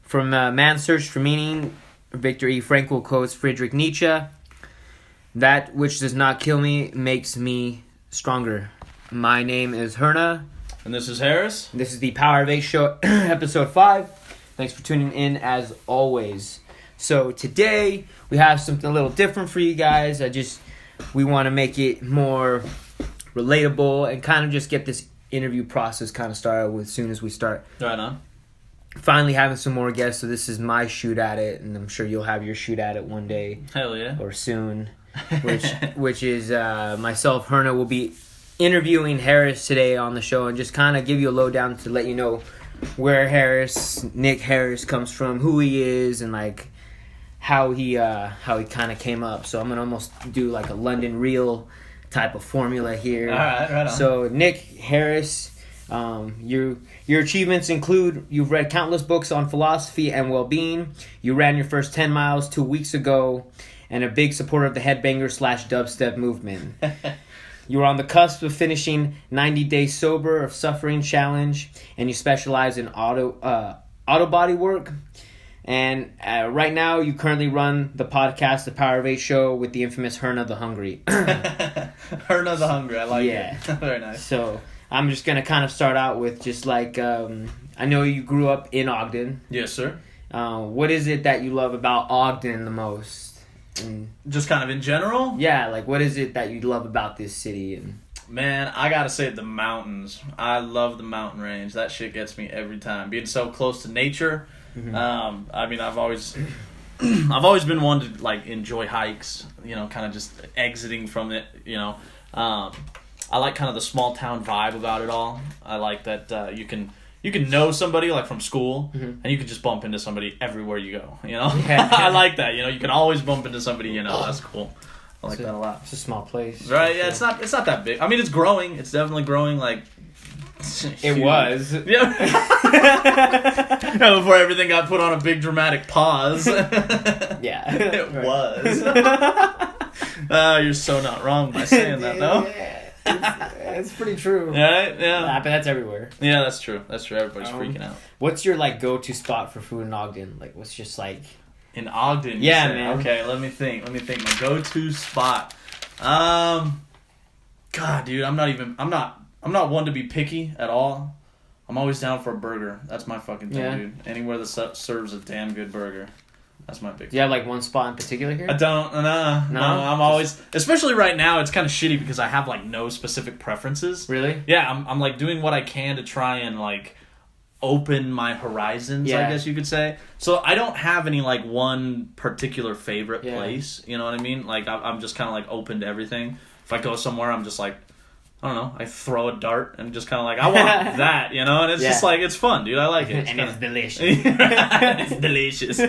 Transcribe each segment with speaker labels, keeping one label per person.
Speaker 1: From Man's Search for Meaning, Viktor E. Frankl quotes Friedrich Nietzsche, "That which does not kill me makes me stronger." My name is Herna.
Speaker 2: And this is Harris.
Speaker 1: This is the Power of 8 Show, episode 5. Thanks for tuning in as always. So today, we have something a little different for you guys. We want to make it more relatable and kind of just get this interview process kind of started as soon as we start.
Speaker 2: Right on.
Speaker 1: Finally having some more guests, so this is my shoot at it, and I'm sure you'll have your shoot at it one day.
Speaker 2: Hell yeah.
Speaker 1: Or soon, which is myself, Herna, will be interviewing Harris today on the show and just kind of give you a lowdown to let you know where Nick Harris comes from, who he is, and like how he kind of came up. So I'm gonna almost do like a London Real type of formula here.
Speaker 2: All right, right on.
Speaker 1: So Nick Harris, your achievements include you've read countless books on philosophy and well-being. You ran your first 10 miles 2 weeks ago, and a big supporter of the headbanger/dubstep movement. You were on the cusp of finishing 90 Days Sober of Suffering Challenge, and you specialize in auto body work. And right now, you currently run the podcast, The Power of 8 Show, with the infamous Herna the Hungry.
Speaker 2: Herna the Hungry, I like it. Very nice.
Speaker 1: So I'm just going to kind of start out with just like, I know you grew up in Ogden.
Speaker 2: Yes, sir.
Speaker 1: What is it that you love about Ogden the most? And
Speaker 2: just kind of in general?
Speaker 1: Yeah, like what is it that you love about this city? And
Speaker 2: man, I gotta say the mountains. I love the mountain range. That shit gets me every time. Being so close to nature.
Speaker 1: Mm-hmm.
Speaker 2: I mean, I've always been one to like enjoy hikes. You know, kind of just exiting from it. You know, I like kind of the small town vibe about it all. I like that you can know somebody like from school,
Speaker 1: mm-hmm.
Speaker 2: and you can just bump into somebody everywhere you go. You know,
Speaker 1: Yeah.
Speaker 2: I like that. You know, you can always bump into somebody. You know, that's cool. I like that a lot.
Speaker 1: It's a small place,
Speaker 2: right? Yeah, it's not that big. I mean, it's growing. It's definitely growing. Like
Speaker 1: it was.
Speaker 2: Yeah. Before everything got put on a big dramatic pause.
Speaker 1: Yeah,
Speaker 2: it
Speaker 1: right.
Speaker 2: was. You're so not wrong by saying that, though.
Speaker 1: It's pretty true.
Speaker 2: Right? Yeah.
Speaker 1: But that's everywhere.
Speaker 2: Yeah, that's true. That's true. Everybody's freaking out.
Speaker 1: What's your like go-to spot for food in Ogden? Like, what's just like
Speaker 2: in Ogden?
Speaker 1: Yeah, man.
Speaker 2: Okay, let me think. My go-to spot. God, dude, I'm not one to be picky at all. I'm always down for a burger. That's my fucking thing, dude. Anywhere that serves a damn good burger. That's my big thing.
Speaker 1: Do you have like one spot in particular here?
Speaker 2: I don't. No, I'm always... Especially right now, it's kind of shitty because I have like no specific preferences.
Speaker 1: Really?
Speaker 2: Yeah, I'm like doing what I can to try and like open my horizons, I guess you could say. So I don't have any like one particular favorite place. You know what I mean? Like I'm just kind of like open to everything. If I go somewhere, I'm just like, I don't know, I throw a dart and just kind of like, I want that, you know? And it's just like, it's fun, dude. I like it.
Speaker 1: It's delicious.
Speaker 2: It's delicious.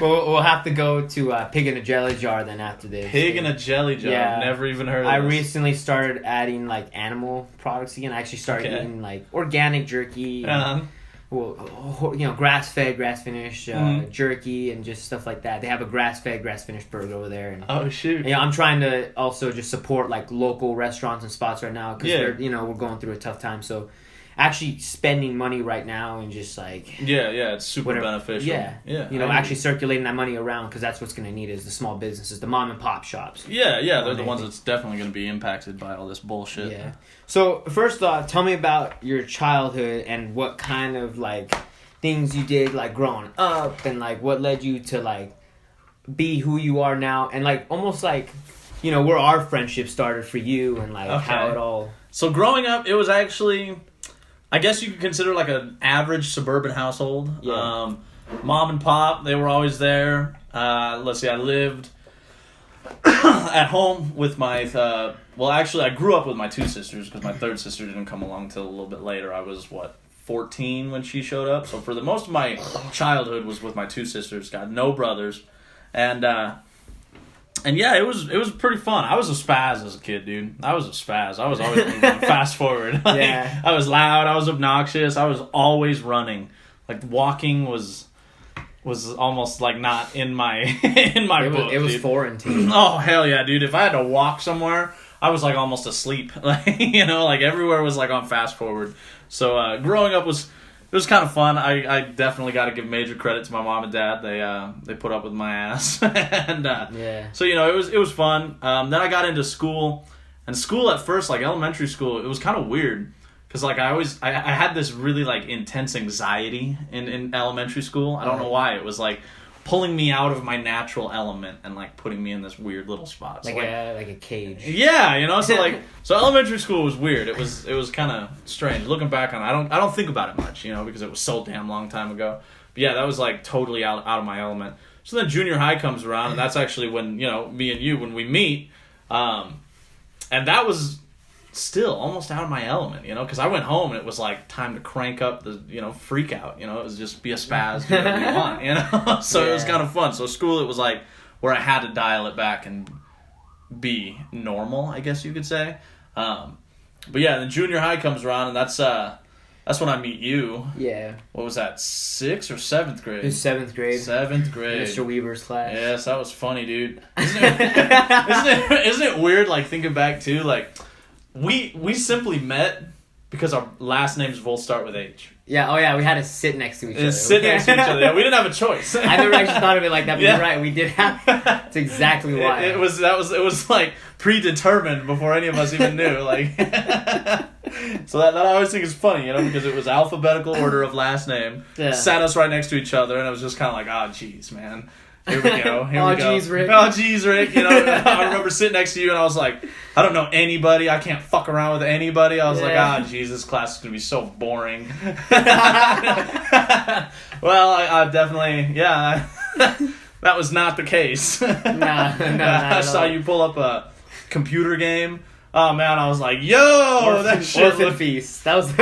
Speaker 1: We'll have to go to Pig in a Jelly Jar then after this.
Speaker 2: Pig in a Jelly Jar.
Speaker 1: Yeah.
Speaker 2: I've never even heard of
Speaker 1: I
Speaker 2: this.
Speaker 1: recently started adding like animal products again. I actually started eating like organic jerky. Well, you know, grass-fed, grass-finished jerky and just stuff like that. They have a grass-fed, grass-finished burger over there. And,
Speaker 2: oh, shoot.
Speaker 1: You know, I'm trying to also just support like local restaurants and spots right now because we're going through a tough time. So actually spending money right now and just like
Speaker 2: it's super beneficial.
Speaker 1: You know, actually circulating that money around because that's what's going to need is the small businesses, the mom and pop shops.
Speaker 2: They're the ones that's definitely going to be impacted by all this bullshit.
Speaker 1: Yeah. So first off, tell me about your childhood and what kind of like things you did like growing up and like what led you to like be who you are now and like almost like, you know, where our friendship started for you and like how it all.
Speaker 2: So growing up, it was actually, I guess you could consider like an average suburban household.
Speaker 1: Yeah.
Speaker 2: Mom and pop, they were always there. Let's see, I lived at home with my... actually, I grew up with my two sisters because my third sister didn't come along until a little bit later. I was, 14 when she showed up. So for the most of my childhood was with my two sisters. Got no brothers. And yeah, it was pretty fun. I was a spaz as a kid, dude. I was a spaz. I was always moving fast forward. I was loud. I was obnoxious. I was always running. Like walking was almost like not in my book.
Speaker 1: It was foreign to you.
Speaker 2: Oh hell yeah, dude! If I had to walk somewhere, I was like almost asleep. Like everywhere was like on fast forward. So growing up was it was kind of fun. I definitely got to give major credit to my mom and dad. They put up with my ass, and so it was fun. Then I got into school, and school at first, like elementary school, it was kind of weird because like I had this really like intense anxiety in elementary school. I don't know why. It was like pulling me out of my natural element and like putting me in this weird little spot. So,
Speaker 1: like a cage.
Speaker 2: Yeah, so elementary school was weird. It was kind of strange. Looking back on it, I don't think about it much, because it was so damn long time ago. But yeah, that was like totally out of my element. So then junior high comes around, and that's actually when, me and you, when we meet, and that was still almost out of my element, because I went home and it was like time to crank up the, freak out, it was just be a spaz, do whatever you want, so It was kind of fun. So school, it was like where I had to dial it back and be normal, I guess you could say. But yeah, then junior high comes around, and that's when I meet you.
Speaker 1: Yeah.
Speaker 2: What was that, 6th or 7th grade?
Speaker 1: It was 7th grade.
Speaker 2: 7th grade.
Speaker 1: Mr. Weaver's class.
Speaker 2: Yes, that was funny, dude. Isn't it weird, like, thinking back, too, like, we simply met because our last names both start with H.
Speaker 1: Yeah, we had to sit next to each other.
Speaker 2: Sit next to each other. Yeah, we didn't have a choice.
Speaker 1: I never actually thought of it like that, but you're right. We did have. That's exactly why.
Speaker 2: It was like predetermined before any of us even knew. Like, so that I always think is funny, because it was alphabetical order of last name. Yeah. Sat us right next to each other, and it was just kind of like, oh, jeez, man. Here we go.
Speaker 1: Oh, jeez, Rick.
Speaker 2: Oh, jeez, Rick. I remember sitting next to you, and I was like, I don't know anybody. I can't fuck around with anybody. I was like, jeez, this class is going to be so boring. Well, I definitely, that was not the case.
Speaker 1: No,
Speaker 2: I saw you pull up a computer game. Oh, man, I was like, yo, that shit
Speaker 1: Orphan Feast. That was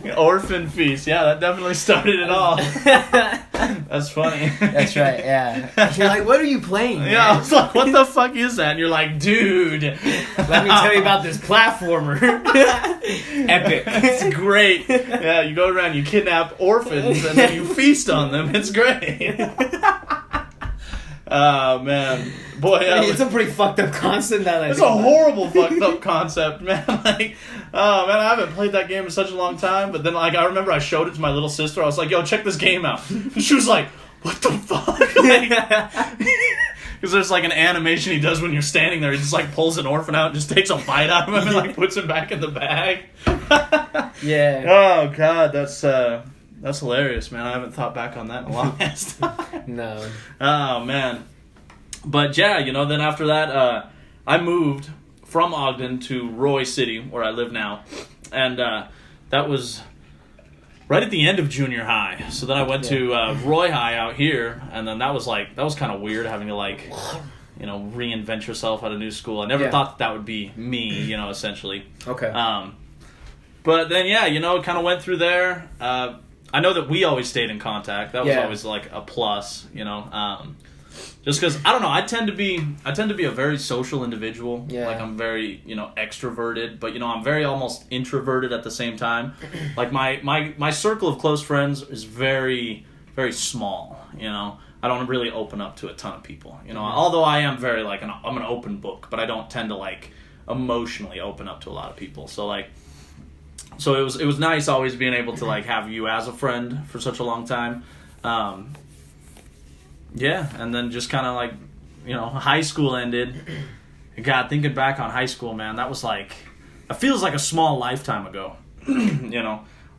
Speaker 2: Yep. Orphan Feast. Yeah, that definitely started it all. That's funny.
Speaker 1: That's right, yeah. You're like, what are you playing, man?
Speaker 2: Yeah, I was like, what the fuck is that? And you're like, dude.
Speaker 1: Let me tell you about this platformer. Epic.
Speaker 2: It's great. Yeah, you go around, you kidnap orphans, and then you feast on them. It's great. Oh, man. Boy,
Speaker 1: it's a pretty fucked up concept.
Speaker 2: It's a horrible fucked up concept, man. Like, oh, man, I haven't played that game in such a long time. But then, like, I remember I showed it to my little sister. I was like, yo, check this game out. And she was like, what the fuck? Because there's, like, an animation he does when you're standing there. He just, like, pulls an orphan out and just takes a bite out of him and, like, puts him back in the bag.
Speaker 1: Yeah.
Speaker 2: Oh, God, that's hilarious, man. I haven't thought back on that in a long ass time.
Speaker 1: No.
Speaker 2: Oh, man. But, yeah, then after that, I moved from Ogden to Roy City, where I live now. And that was right at the end of junior high. So then I went to Roy High out here, and then that was kind of weird having to, like, reinvent yourself at a new school. I never thought that would be me, essentially.
Speaker 1: Okay.
Speaker 2: But then, it kind of went through there. I know that we always stayed in contact. That was always like a plus, just because I don't know. I tend to be a very social individual. Yeah. Like I'm very extroverted, but I'm very almost introverted at the same time. Like my circle of close friends is very very small. I don't really open up to a ton of people. Although I am very like I'm an open book, but I don't tend to like emotionally open up to a lot of people. So it was nice always being able to like have you as a friend for such a long time. And then just kind of like, high school ended. God, thinking back on high school, man, that was like, it feels like a small lifetime ago.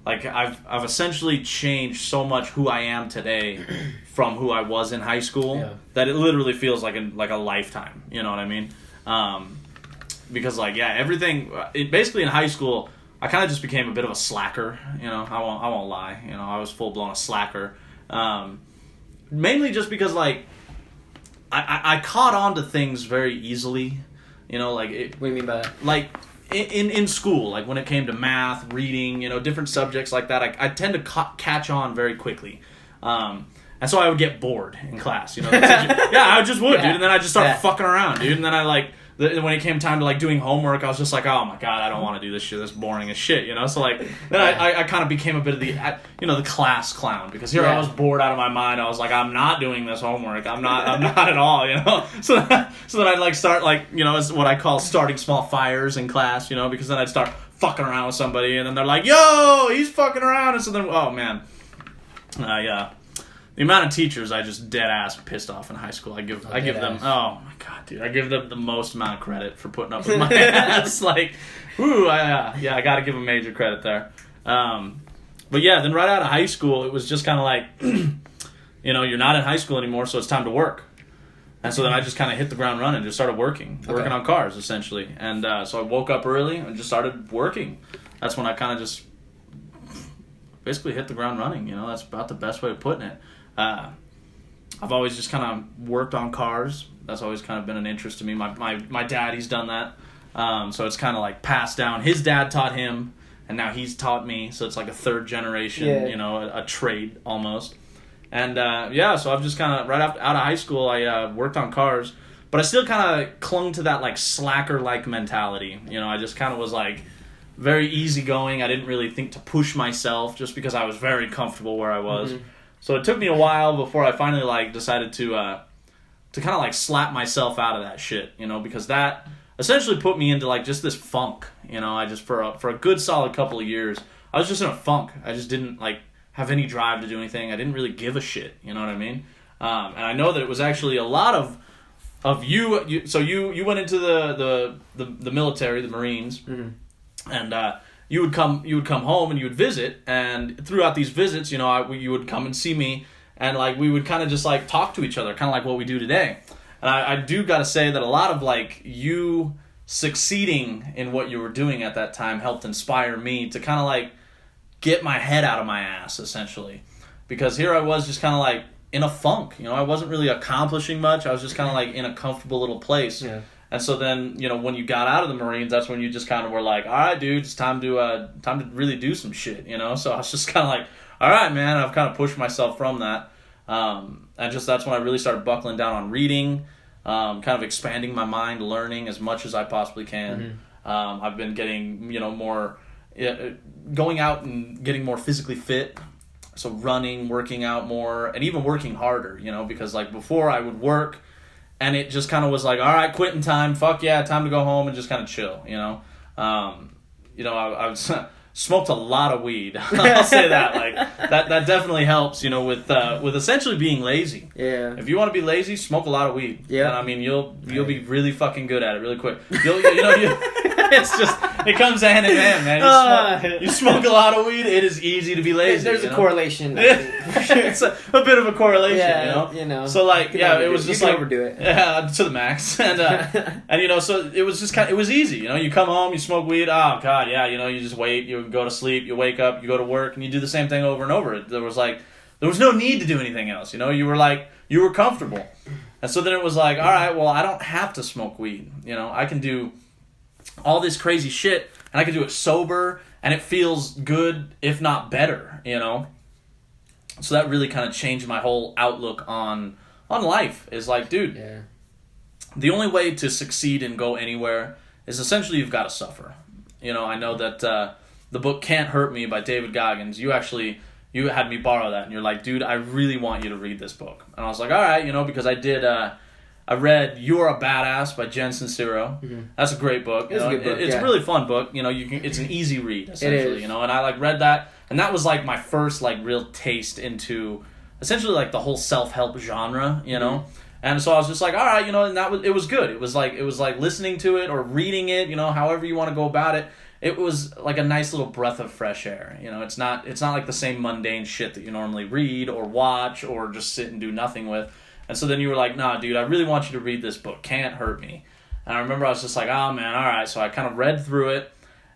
Speaker 2: Like I've essentially changed so much who I am today from who I was in high school that it literally feels like a lifetime. You know what I mean? Because like everything. Basically in high school, I kind of just became a bit of a slacker. I won't lie. I was full blown a slacker. Mainly just because like I caught on to things very easily. Like
Speaker 1: what do you mean by that?
Speaker 2: Like in school, like when it came to math, reading, different subjects like that, I tend to catch on very quickly. And so I would get bored in class, I just would, dude. And then I just start fucking around, dude. And then I like when it came time to like doing homework, I was just like, oh my god, I don't want to do this shit. This is boring as shit, you know. So like then I kind of became a bit of the class clown, because here I was bored out of my mind. I was like, I'm not doing this homework. I'm not at all, you know. So then I'd like start like, you know, it's what I call starting small fires in class, you know, because then I'd start fucking around with somebody, and then they're like, yo, he's fucking around, and so then, oh man, the amount of teachers I just dead ass pissed off in high school, I give them, oh my god, dude, I give them the most amount of credit for putting up with my ass. Like, I got to give them major credit there. But yeah, then right out of high school, it was just kind of like, you know, you're not in high school anymore, so it's time to work. And so then I just kind of hit the ground running, just started working on cars essentially. And so I woke up early and just started working. That's when I kind of just basically hit the ground running. You know, that's about the best way of putting it. I've always just kind of worked on cars. That's always kind of been an interest to me. My dad, he's done that. So it's kind of like passed down. His dad taught him, and now he's taught me. So it's like a third generation, you know, a trade almost. And so I've just kind of, out of high school, I worked on cars. But I still kind of clung to that like slacker-like mentality. You know, I just kind of was like very easygoing. I didn't really think to push myself just because I was very comfortable where I was. Mm-hmm. So it took me a while before I finally like decided to kind of like slap myself out of that shit, you know, because that essentially put me into like just this funk, you know. I just for a good solid couple of years, I was just in a funk. I just didn't like have any drive to do anything. I didn't really give a shit, you know what I mean? And I know that it was actually a lot of you. So you went into the military, the Marines, mm-hmm. and you would come home and you would visit, and throughout these visits, you know, you would come and see me, and like we would kind of just like talk to each other, kind of like what we do today. And I do got to say that a lot of like you succeeding in what you were doing at that time helped inspire me to kind of like get my head out of my ass, essentially, because here I was just kind of like in a funk, you know. I wasn't really accomplishing much. I was just kind of like in a comfortable little place. Yeah. And so then, you know, when you got out of the Marines, that's when you just kind of were like, all right, dude, it's time to really do some shit, you know? So I was just kind of like, all right, man, I've kind of pushed myself from that. And just that's when I really started buckling down on reading, kind of expanding my mind, learning as much as I possibly can. Mm-hmm. I've been getting, you know, more, going out and getting more physically fit. So running, working out more, and even working harder, you know, because like before I would work, and it just kind of was like, all right, quitting time. Fuck yeah, time to go home and just kind of chill, you know. I smoked a lot of weed. I'll say that. Like that definitely helps, you know, with essentially being lazy. Yeah. If you want to be lazy, smoke a lot of weed. Yeah. And I mean, you'll be really fucking good at it really quick. It's just, it comes hand in hand, man. You smoke a lot of weed, it is easy to be lazy.
Speaker 1: There's a correlation.
Speaker 2: It's a bit of a correlation, you know. So like, it was just like
Speaker 1: overdo it.
Speaker 2: Yeah, to the max, and you know, so it was just it was easy, you know. You come home, you smoke weed. Oh god, yeah, you know, you just wait, you go to sleep, you wake up, you go to work, and you do the same thing over and over. There was no need to do anything else, you know. You were comfortable, and so then it was like, all right, well, I don't have to smoke weed, you know. I can do all this crazy shit, and I can do it sober, and it feels good, if not better, you know. So that really kind of changed my whole outlook on life. Is like, dude, the only way to succeed and go anywhere is essentially you've got to suffer. You know, I know that the book Can't Hurt Me by David Goggins, you had me borrow that, and you're like, dude, I really want you to read this book. And I was like, all right, you know, because I read You're a Badass by Jen Sincero. Mm-hmm. That's a great book. It's a good book. It's a really fun book. You know, it's an easy read, essentially. You know, and I read that, and that was like my first real taste into essentially like the whole self-help genre. You know, mm-hmm. And so I was just like, all right, you know, and it was good. It was like listening to it or reading it. You know, however you want to go about it. It was like a nice little breath of fresh air. You know, it's not like the same mundane shit that you normally read or watch or just sit and do nothing with. And so then you were like, nah, dude, I really want you to read this book, Can't Hurt Me. And I remember I was just like, oh, man, all right. So I kind of read through it.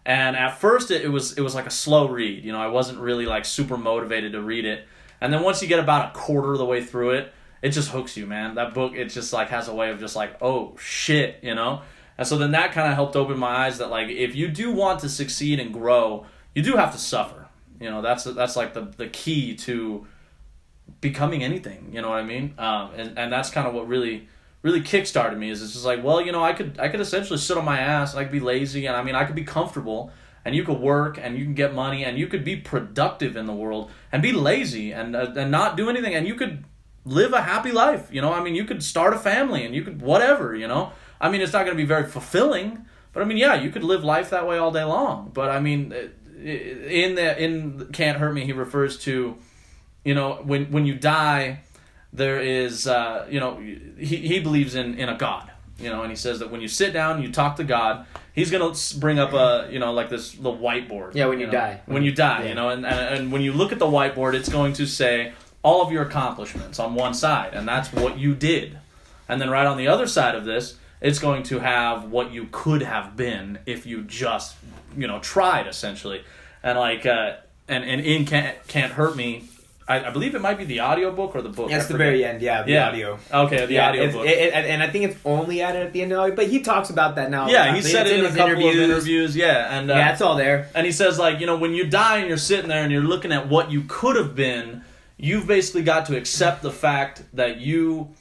Speaker 2: And at first it was like a slow read. You know, I wasn't really like super motivated to read it. And then once you get about a quarter of the way through it, it just hooks you, man. That book, it just like has a way of just like, oh, shit, you know? And so then that kind of helped open my eyes that like if you do want to succeed and grow, you do have to suffer. You know, that's like the key to becoming anything, you know what I mean? And that's kind of what really really kickstarted me is it's just like, well, you know, I could essentially sit on my ass and I could be lazy, and I mean, I could be comfortable, and you could work and you can get money and you could be productive in the world and be lazy and not do anything, and you could live a happy life, you know. I mean, you could start a family and you could whatever, you know. I mean, it's not going to be very fulfilling, but I mean, yeah, you could live life that way all day long. But I mean, in Can't Hurt Me, he refers to, you know, when you die, there is, you know, he believes in a God, you know, and he says that when you sit down and you talk to God, he's going to bring up a, you know, like this, the whiteboard.
Speaker 1: Yeah, when you
Speaker 2: know,
Speaker 1: die.
Speaker 2: When you die,
Speaker 1: yeah.
Speaker 2: you know, and when you look at the whiteboard, it's going to say all of your accomplishments on one side, and that's what you did. And then right on the other side of this, it's going to have what you could have been if you just, you know, tried, essentially. And like, and in Can't Hurt Me, I believe it might be the audiobook or the book.
Speaker 1: That's the very end, the audio.
Speaker 2: Okay, the audiobook.
Speaker 1: And I think it's only added at the end of it, but he talks about that now.
Speaker 2: Yeah, he said it in a couple of interviews. Yeah, and
Speaker 1: yeah, it's all there.
Speaker 2: And he says, like, you know, when you die and you're sitting there and you're looking at what you could have been, you've basically got to accept the fact that you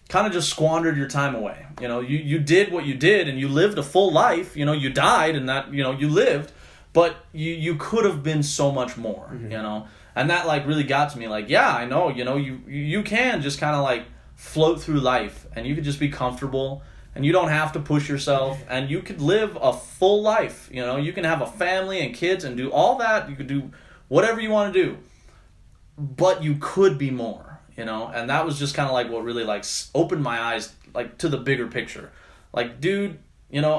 Speaker 2: kind of just squandered your time away. You know, you did what you did and you lived a full life. You know, you died and that, you know, you lived, but you could have been so much more, you know. And that, like, really got to me. Like, yeah, I know, you know, you can just kind of, like, float through life. And you could just be comfortable. And you don't have to push yourself. And you could live a full life. You know, you can have a family and kids and do all that. You could do whatever you want to do. But you could be more, you know. And that was just kind of, like, what really, like, opened my eyes, like, to the bigger picture. Like, dude, you know,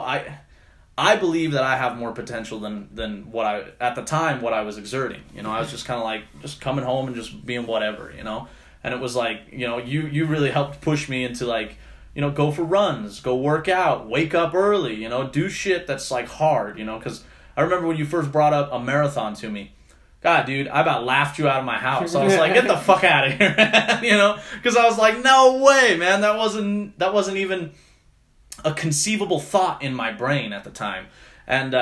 Speaker 2: I believe that I have more potential than what I, at the time, what I was exerting. You know, I was just kind of like, just coming home and just being whatever, you know? And it was like, you know, you really helped push me into, like, you know, go for runs, go work out, wake up early, you know, do shit that's, like, hard, you know? Because I remember when you first brought up a marathon to me, God, dude, I about laughed you out of my house. I was like, get the fuck out of here, man, you know? Because I was like, no way, man, that wasn't even a conceivable thought in my brain at the time. And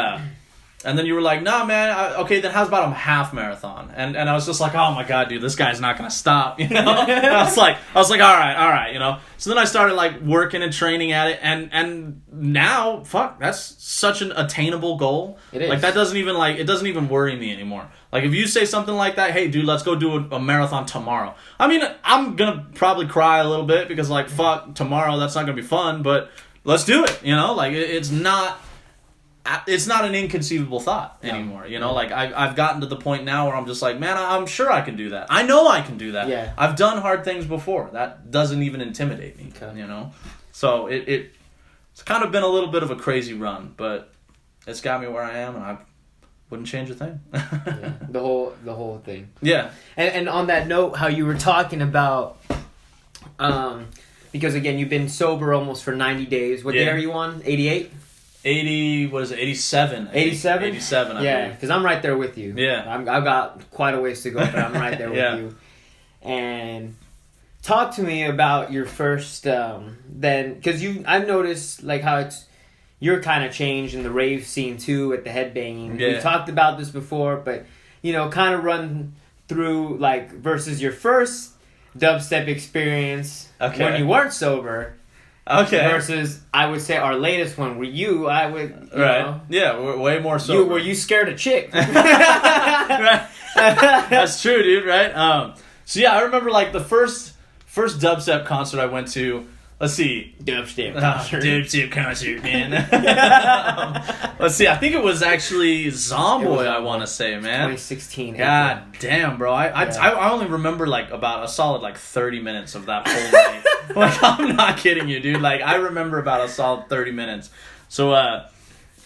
Speaker 2: then you were like, nah, man, okay, then how's about a half marathon? And I was just like, oh my God, dude, this guy's not gonna stop, you know? I was like, all right, you know? So then I started, like, working and training at it, and now, fuck, that's such an attainable goal.
Speaker 1: It is.
Speaker 2: Like, that doesn't even, like, it doesn't even worry me anymore. Like, if you say something like that, hey, dude, let's go do a marathon tomorrow. I mean, I'm gonna probably cry a little bit, because, like, fuck, tomorrow, that's not gonna be fun, but let's do it, you know? Like, it's not an inconceivable thought anymore, you know? Like, I've gotten to the point now where I'm just like, man, I'm sure I can do that. I know I can do that.
Speaker 1: Yeah.
Speaker 2: I've done hard things before. That doesn't even intimidate me, you know? So it's kind of been a little bit of a crazy run, but it's got me where I am, and I wouldn't change a thing.
Speaker 1: Yeah, the whole thing.
Speaker 2: Yeah.
Speaker 1: And on that note, how you were talking about, because again, you've been sober almost for 90 days. What day are you on? 88?
Speaker 2: 87.
Speaker 1: 87?
Speaker 2: 87, I
Speaker 1: yeah,
Speaker 2: believe.
Speaker 1: because I'm right there with you.
Speaker 2: Yeah.
Speaker 1: I've got quite a ways to go, but I'm right there with you. And talk to me about your first, then, because I've noticed, like, how you're kind of changed in the rave scene, too, at the headbanging.
Speaker 2: Yeah.
Speaker 1: We've talked about this before, but, you know, kind of run through, like, versus your first dubstep experience when you weren't sober.
Speaker 2: Okay.
Speaker 1: Versus, I would say, our latest one, where you know,
Speaker 2: yeah, we're way more sober.
Speaker 1: Were you scared a chick?
Speaker 2: Right. That's true, dude, right? So yeah, I remember, like, the first dubstep concert I went to. Let's see.
Speaker 1: Dubstep concert.
Speaker 2: Dubstep concert, man. Let's see. I think it was actually Zomboy, I want to say, man.
Speaker 1: 2016.
Speaker 2: God damn, bro. I only remember, like, about a solid, like, 30 minutes of that whole night. Like, I'm not kidding you, dude. Like, I remember about a solid 30 minutes. So,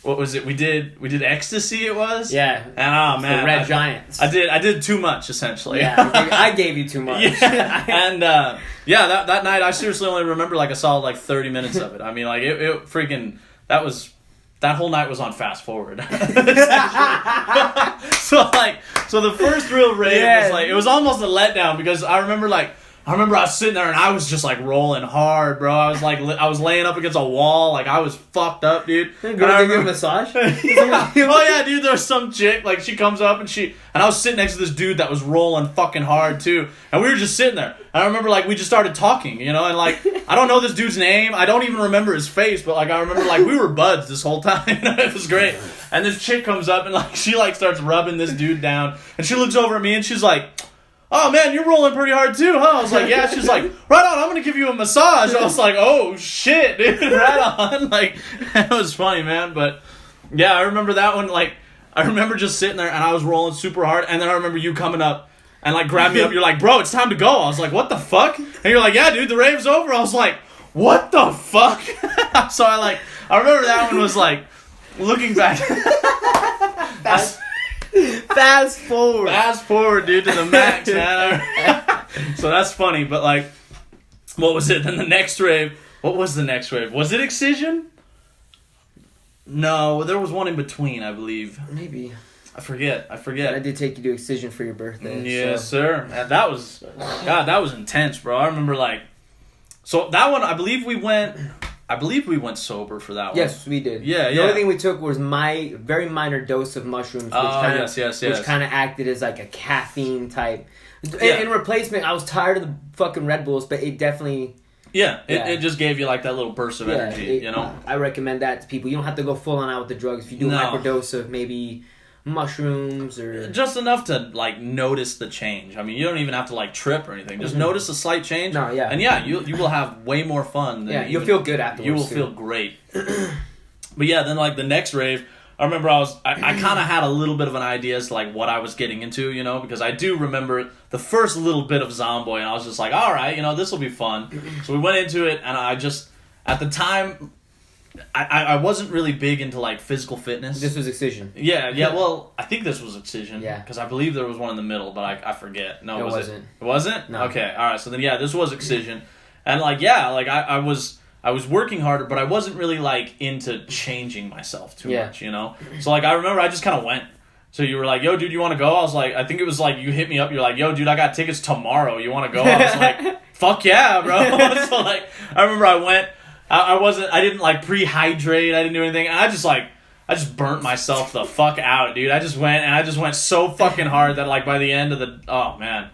Speaker 2: what was it? We did Ecstasy, it was?
Speaker 1: Yeah.
Speaker 2: And, oh, man.
Speaker 1: The Red Giants.
Speaker 2: I did too much, essentially.
Speaker 1: Yeah, I gave you too much.
Speaker 2: Yeah. And, yeah, that night, I seriously only remember, like, a solid, like, 30 minutes of it. I mean, like, it freaking, that whole night was on fast forward. So the first real rave was, like, it was almost a letdown, because I remember, like, I remember I was sitting there and I was just like rolling hard, bro. I was like, I was laying up against a wall, like I was fucked up, dude.
Speaker 1: Girl, give you a massage?
Speaker 2: Yeah. Oh yeah, dude. There was some chick, like she comes up and I was sitting next to this dude that was rolling fucking hard too, and we were just sitting there. And I remember like we just started talking, you know, and like I don't know this dude's name, I don't even remember his face, but like I remember like we were buds this whole time. It was great. And this chick comes up and like she like starts rubbing this dude down, and she looks over at me and she's like, "Oh man, you're rolling pretty hard too, huh?" I was like, "Yeah." She's like, "Right on, I'm gonna give you a massage." I was like, "Oh shit, dude, right on." Like, that was funny, man. But yeah, I remember that one. Like, I remember just sitting there and I was rolling super hard, and then I remember you coming up and like grabbing me up. You're like, "Bro, it's time to go." I was like, "What the fuck?" And you're like, "Yeah, dude, the rave's over." I was like, "What the fuck?" So I remember that one was like, looking back.
Speaker 1: Fast forward, dude, to the max, man. So that's funny, but like, what was it? Then the next rave. What was the next rave? Was it Excision? No, there was one in between, I believe. Maybe.
Speaker 2: I forget.
Speaker 1: I did take you to Excision for your birthday.
Speaker 2: Yes, sir. And that was intense, bro. I remember like, so that one, I believe we went sober for that one.
Speaker 1: Yes, we did.
Speaker 2: Yeah,
Speaker 1: The only thing we took was my very minor dose of mushrooms, which which kind of acted as like a caffeine type.
Speaker 2: Yeah.
Speaker 1: In replacement, I was tired of the fucking Red Bulls, but it definitely...
Speaker 2: It just gave you like that little burst of energy, you know?
Speaker 1: I recommend that to people. You don't have to go full on out with the drugs. If you do a microdose of maybe mushrooms or...
Speaker 2: Just enough to like notice the change. I mean, you don't even have to like trip or anything. Just notice a slight change.
Speaker 1: No, yeah.
Speaker 2: And yeah, you will have way more fun. Than
Speaker 1: you'll feel good afterwards.
Speaker 2: You will feel great. But yeah, then like the next rave, I remember I kind of had a little bit of an idea as to like what I was getting into, you know, because I do remember the first little bit of Zomboy, and I was just like, all right, you know, this will be fun. So we went into it, and I just, at the time, I wasn't really big into like physical fitness.
Speaker 1: This was Excision.
Speaker 2: Yeah. Well, I think this was Excision.
Speaker 1: Yeah.
Speaker 2: Because I believe there was one in the middle, but I forget. No,
Speaker 1: it
Speaker 2: was
Speaker 1: wasn't.
Speaker 2: It wasn't?
Speaker 1: No.
Speaker 2: Okay. All right. So then, yeah, this was Excision, and like, yeah, like I was working harder, but I wasn't really like into changing myself too much, you know. So like, I remember I just kind of went. So you were like, "Yo, dude, you want to go?" I was like, I think it was like you hit me up. You're like, "Yo, dude, I got tickets tomorrow. You want to go?" I was like, "Fuck yeah, bro!" So like, I remember I went. I didn't like pre-hydrate. I didn't do anything. I just burnt myself the fuck out, dude. I just went so fucking hard that like by the end of oh man,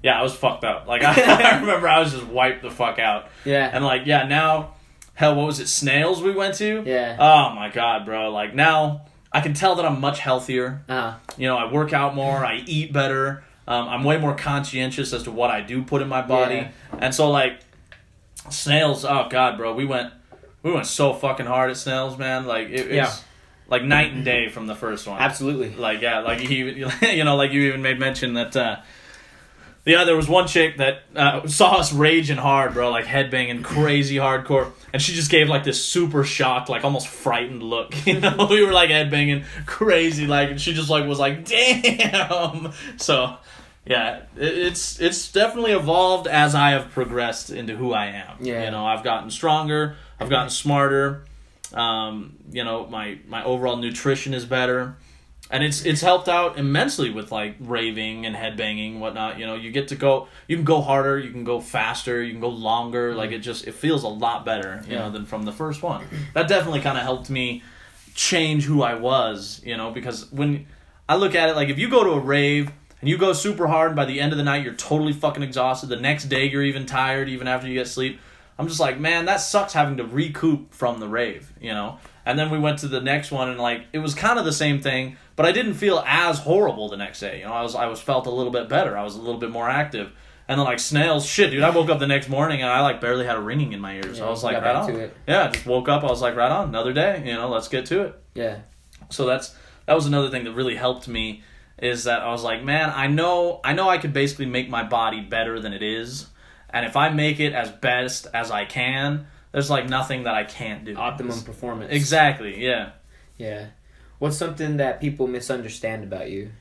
Speaker 2: yeah, I was fucked up. Like I remember I was just wiped the fuck out.
Speaker 1: Yeah.
Speaker 2: And like, yeah, now, hell, what was it? Snails we went to?
Speaker 1: Yeah.
Speaker 2: Oh my god, bro. Like now I can tell that I'm much healthier. You know, I work out more. I eat better. I'm way more conscientious as to what I do put in my body.
Speaker 1: Yeah.
Speaker 2: And so like, Snails, oh god, bro, we went so fucking hard at Snails, man. Like it's like night and day from the first one.
Speaker 1: Absolutely.
Speaker 2: Like yeah, like he, you know, like you even made mention that. There was one chick that saw us raging hard, bro, like headbanging crazy hardcore, and she just gave like this super shocked, like almost frightened look. You know, we were like headbanging crazy, like, and she just like was like, damn. So. Yeah, it's definitely evolved as I have progressed into who I am.
Speaker 1: Yeah.
Speaker 2: You know, I've gotten stronger, I've gotten smarter. You know, my overall nutrition is better, and it's helped out immensely with like raving and headbanging and whatnot. You know, you can go harder, you can go faster, you can go longer. Like it feels a lot better, you know, than from the first one. That definitely kind of helped me change who I was. You know, because when I look at it, like if you go to a rave and you go super hard, and by the end of the night, you're totally fucking exhausted. The next day, you're even tired, even after you get sleep. I'm just like, man, that sucks having to recoup from the rave, you know? And then we went to the next one, and, like, it was kind of the same thing, but I didn't feel as horrible the next day. You know, I was felt a little bit better. I was a little bit more active. And then, like, Snails, shit, dude, I woke up the next morning, and I, like, barely had a ringing in my ears.
Speaker 1: Yeah,
Speaker 2: I was like, right on. Yeah, I just woke up. I was like, right on, another day. You know, let's get to it.
Speaker 1: Yeah.
Speaker 2: So that was another thing that really helped me, is that I was like, man, I know I could basically make my body better than it is, and if I make it as best as I can, there's like nothing that I can't do.
Speaker 1: Optimum performance.
Speaker 2: Exactly, yeah.
Speaker 1: Yeah. What's something that people misunderstand about you?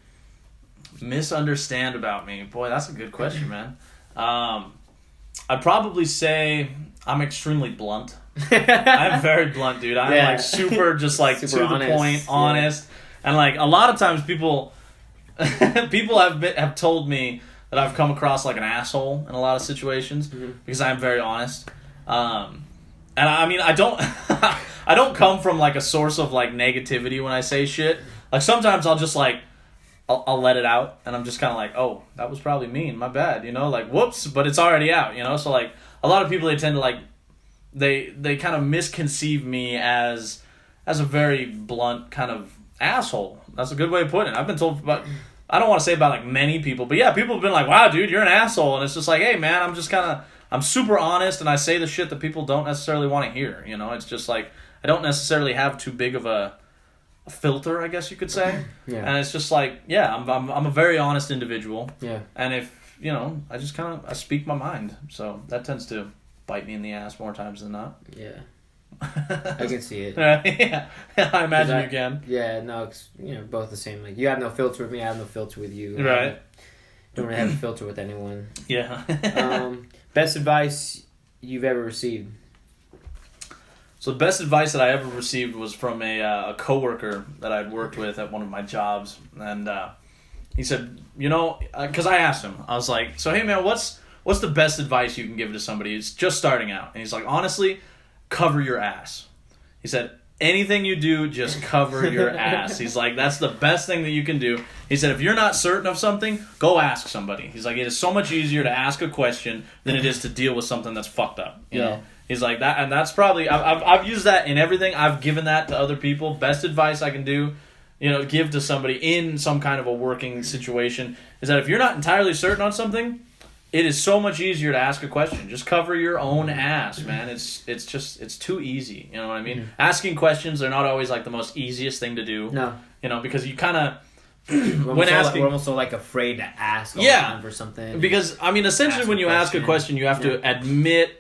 Speaker 2: Misunderstand about me? Boy, that's a good question, man. I'd probably say I'm extremely blunt. I'm very blunt, dude. I'm like super, just like super to honest. The point, honest, and like a lot of times people have told me that I've come across like an asshole in a lot of situations because I'm very honest. And I mean, I don't I don't come from like a source of like negativity when I say shit. Like sometimes I'll just like I'll let it out, and I'm just kind of like, oh, that was probably mean, my bad, you know, like whoops, but it's already out, you know. So like a lot of people, they tend to like they kind of misconceive me as a very blunt kind of asshole. That's a good way of putting it. I've been told about, I don't want to say about like many people, but yeah, people have been like, wow, dude, you're an asshole, and it's just like, hey man, I'm super honest, and I say the shit that people don't necessarily want to hear, you know. It's just like I don't necessarily have too big of a filter, I guess you could say.
Speaker 1: Yeah.
Speaker 2: And it's just like, yeah, I'm a very honest individual.
Speaker 1: Yeah.
Speaker 2: And if, you know, I just kind of, I speak my mind. So that tends to bite me in the ass more times than not.
Speaker 1: Yeah. I can see it.
Speaker 2: Yeah. I imagine you can.
Speaker 1: Yeah, no, it's, you know, both the same. Like, you have no filter with me, I have no filter with you.
Speaker 2: Right.
Speaker 1: Don't really have a filter with anyone.
Speaker 2: Yeah.
Speaker 1: Best advice you've ever received?
Speaker 2: So the best advice that I ever received was from a coworker that I'd worked with at one of my jobs, and he said, you know, because I asked him, I was like, so hey man, what's the best advice you can give to somebody who's just starting out? And he's like, honestly, cover your ass. He said, anything you do, just cover your ass. He's like, that's the best thing that you can do. He said, if you're not certain of something, go ask somebody. He's like, it is so much easier to ask a question than it is to deal with something that's fucked up. You know. He's like that, and that's probably I've used that in everything. I've given that to other people. Best advice I can do, you know, give to somebody in some kind of a working situation is that if you're not entirely certain on something, it is so much easier to ask a question. Just cover your own ass, man. It's too easy. You know what I mean? Asking questions are not always like the most easiest thing to do.
Speaker 1: No,
Speaker 2: you know, because you kind of
Speaker 1: we're almost so like afraid to ask all the time for something.
Speaker 2: Because I mean, essentially, when you ask a question, you have to admit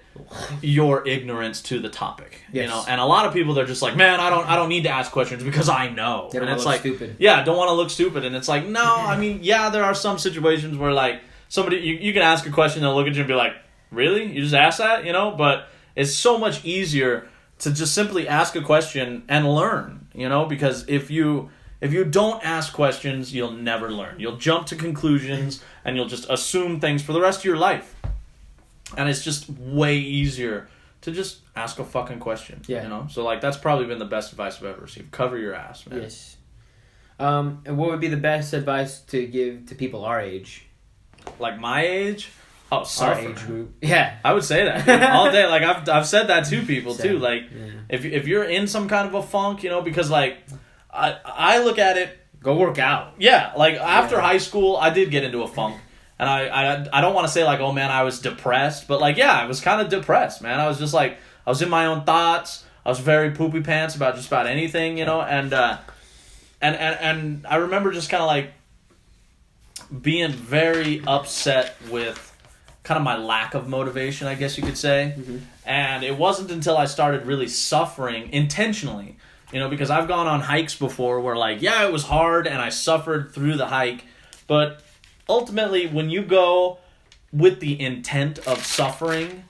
Speaker 2: your ignorance to the topic.
Speaker 1: Yes.
Speaker 2: You know, and a lot of people, they're just like, man, I don't need to ask questions because I know.
Speaker 1: They don't
Speaker 2: and it's
Speaker 1: look
Speaker 2: like,
Speaker 1: stupid.
Speaker 2: yeah, don't want to look stupid. And it's like, no, I mean, yeah, there are some situations where like somebody you can ask a question, they'll look at you and be like, really? You just asked that? You know, but it's so much easier to just simply ask a question and learn. You know, because if you don't ask questions, you'll never learn. You'll jump to conclusions and you'll just assume things for the rest of your life. And it's just way easier to just ask a fucking question.
Speaker 1: Yeah.
Speaker 2: You know? So, like, that's probably been the best advice I've ever received. Cover your ass, man.
Speaker 1: Yes. And what would be the best advice to give to people our age?
Speaker 2: Like my age? Oh, suffer.
Speaker 1: Our age group. Yeah.
Speaker 2: I would say that, dude, all day. Like, I've said that to people,
Speaker 1: Same.
Speaker 2: too. Like,
Speaker 1: Yeah.
Speaker 2: if you're in some kind of a funk, you know, because, like, I look at it.
Speaker 1: Go work out.
Speaker 2: Yeah, like, after high school, I did get into a funk. And I don't want to say, like, oh, man, I was depressed. But, like, yeah, I was kind of depressed, man. I was just, like, I was in my own thoughts. I was very poopy pants about just about anything, you know. And I remember just kind of, like, being very upset with kind of my lack of motivation, I guess you could say. Mm-hmm. And it wasn't until I started really suffering intentionally, you know, because I've gone on hikes before where, like, yeah, it was hard and I suffered through the hike. But ultimately, when you go with the intent of suffering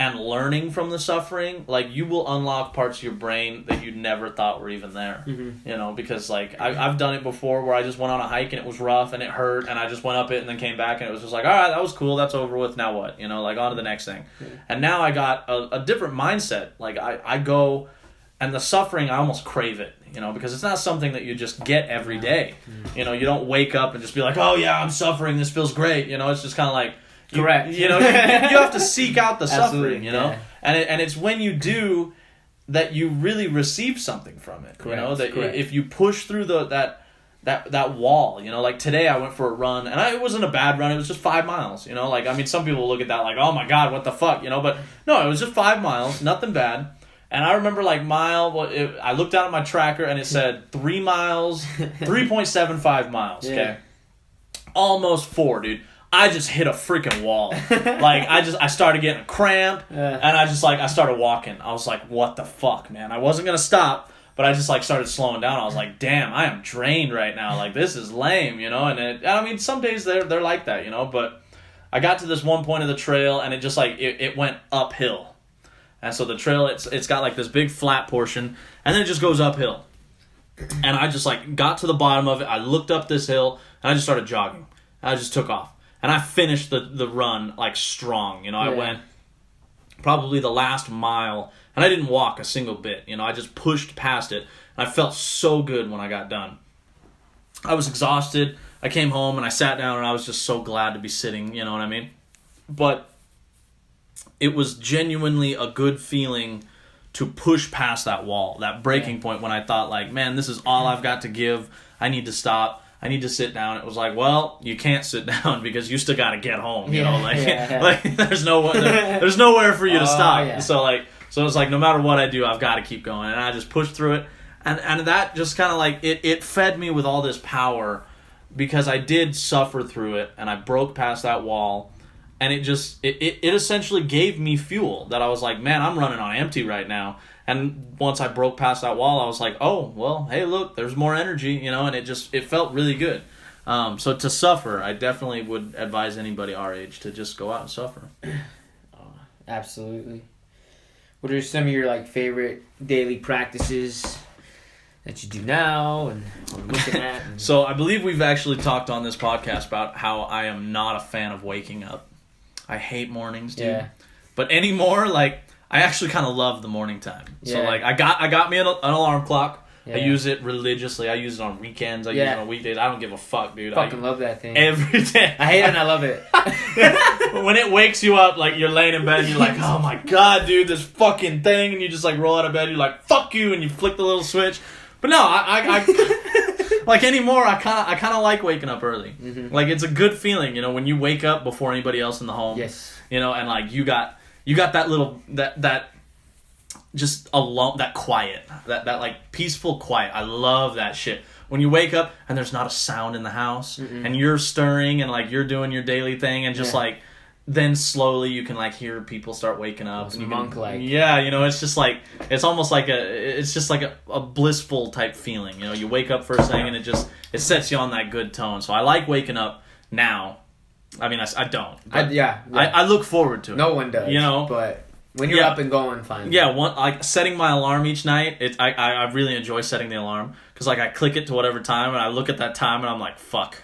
Speaker 2: and learning from the suffering, like, you will unlock parts of your brain that you never thought were even there. Mm-hmm. You know, because, like, I've done it before where I just went on a hike and it was rough and it hurt and I just went up it and then came back and it was just like, all right, that was cool, that's over with, now what? You know, like, on to the next thing. Mm-hmm. And now I got a different mindset. Like, I go, and the suffering, I almost crave it, you know, because it's not something that you just get every day. Mm-hmm. You know, you don't wake up and just be like, oh, yeah, I'm suffering, this feels great. You know, it's just kind of like,
Speaker 1: correct.
Speaker 2: You know, you have to seek out the suffering, you know?
Speaker 1: Yeah.
Speaker 2: And it's when you do that you really receive something from it.
Speaker 1: Correct.
Speaker 2: You know, that
Speaker 1: Correct.
Speaker 2: if you push through that wall, you know, like today I went for a run and it wasn't a bad run, it was just 5 miles, you know? Like, I mean, some people look at that like, oh my God, what the fuck, you know? But no, it was just 5 miles, nothing bad. And I remember, like, I looked down at my tracker and it said 3 miles, 3.75 miles, okay?
Speaker 1: Yeah.
Speaker 2: Almost 4, dude. I just hit a freaking wall. Like, I started getting a cramp, and I started walking. I was like, what the fuck, man? I wasn't going to stop, but I just, like, started slowing down. I was like, damn, I am drained right now. Like, this is lame, you know? And I mean, some days they're like that, you know? But I got to this one point of the trail, and it just, like, it went uphill. And so the trail, it's got, like, this big flat portion, and then it just goes uphill. And I just, like, got to the bottom of it. I looked up this hill, and I just started jogging. I just took off. And I finished the run like strong. You know, I went probably the last mile, and I didn't walk a single bit. You know, I just pushed past it, and I felt so good when I got done. I was exhausted. I came home and I sat down, and I was just so glad to be sitting. You know what I mean? But it was genuinely a good feeling to push past that wall, that breaking point when I thought like, man, this is all I've got to give. I need to stop. I need to sit down. It was like, well, you can't sit down because you still got to get home. You know, like there's nowhere for you to stop. Yeah. So it's like no matter what I do, I've got to keep going, and I just pushed through it, and that just kind of like it fed me with all this power because I did suffer through it, and I broke past that wall. And it essentially gave me fuel that I was like, man, I'm running on empty right now. And once I broke past that wall, I was like, oh, well, hey, look, there's more energy, you know, and it felt really good. So to suffer, I definitely would advise anybody our age to just go out and suffer.
Speaker 1: Absolutely. What are some of your like favorite daily practices that you do now and looking at?
Speaker 2: So I believe we've actually talked on this podcast about how I am not a fan of waking up. I hate mornings, dude. Yeah. But anymore, like, I actually kind of love the morning time. Yeah. So, like, I got me an alarm clock. Yeah. I use it religiously. I use it on weekends. I use it on weekdays. I don't give a fuck, dude.
Speaker 1: Fucking love that thing.
Speaker 2: Every day.
Speaker 1: I hate it and I love it.
Speaker 2: When it wakes you up, like, you're laying in bed and you're like, oh my God, dude, this fucking thing. And you just, like, roll out of bed. You're like, fuck you. And you flick the little switch. But no, I like anymore, I kind of like waking up early. Mm-hmm. Like it's a good feeling, you know, when you wake up before anybody else in the home.
Speaker 1: Yes.
Speaker 2: You know, and like you got that little that just alone, that quiet, that like peaceful quiet. I love that shit. When you wake up and there's not a sound in the house, and you're stirring and like you're doing your daily thing, and just like then slowly you can like hear people start waking up.
Speaker 1: And monk-like.
Speaker 2: Yeah, you know, it's just like it's almost like it's just like a blissful type feeling. You know, you wake up first thing and it sets you on that good tone. So I like waking up now. I mean, I don't. I look forward to it.
Speaker 1: No one does.
Speaker 2: You know,
Speaker 1: but when you're up and going, fine.
Speaker 2: Yeah, like setting my alarm each night. I really enjoy setting the alarm because like I click it to whatever time and I look at that time and I'm like, fuck,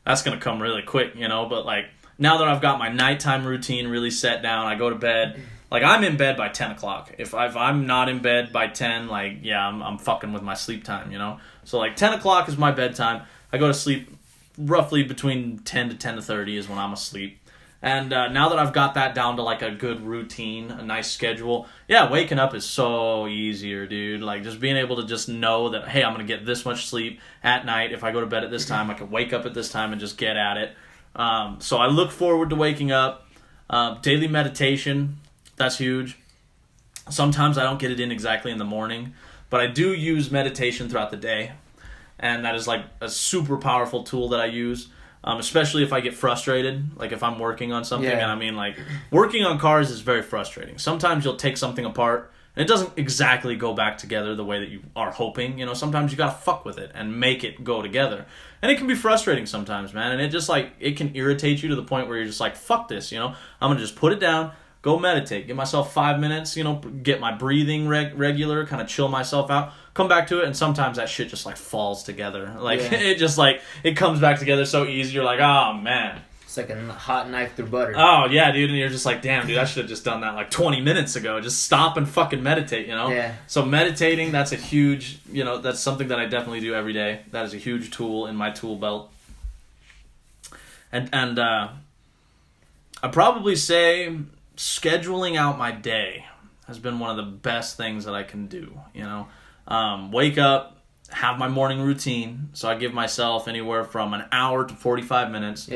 Speaker 2: that's gonna come really quick. You know, but like. Now that I've got my nighttime routine really set down, I go to bed. Like, I'm in bed by 10 o'clock. If I'm not in bed by 10, like, yeah, I'm fucking with my sleep time, you know? So, like, 10 o'clock is my bedtime. I go to sleep roughly between 10 to 10:30 is when I'm asleep. And now that I've got that down to, like, a good routine, a nice schedule, yeah, waking up is so easier, dude. Like, just being able to just know that, hey, I'm going to get this much sleep at night. If I go to bed at this time, I can wake up at this time and just get at it. So I look forward to waking up. Daily meditation, that's huge. Sometimes I don't get it in exactly in the morning, but I do use meditation throughout the day. And that is like a super powerful tool that I use, especially if I get frustrated, like if I'm working on something. And I mean, like, working on cars is very frustrating. Sometimes you'll take something apart, and it doesn't exactly go back together the way that you are hoping. You know, sometimes you gotta fuck with it and make it go together. And it can be frustrating sometimes, man. And it just, like, it can irritate you to the point where you're just like, fuck this, you know? I'm gonna just put it down, go meditate, give myself 5 minutes, you know, get my breathing regular, kind of chill myself out, come back to it, and sometimes that shit just, like, falls together. Like, it just, like, it comes back together so easy. You're like, oh, man.
Speaker 1: It's like a hot knife through butter.
Speaker 2: Oh, yeah, dude. And you're just like, damn, dude, I should have just done that like 20 minutes ago. Just stop and fucking meditate, you know?
Speaker 1: Yeah.
Speaker 2: So meditating, that's a huge, you know, that's something that I definitely do every day. That is a huge tool in my tool belt. And I'd probably say scheduling out my day has been one of the best things that I can do, you know? Wake up, have my morning routine, so I give myself anywhere from an hour to 45 minutes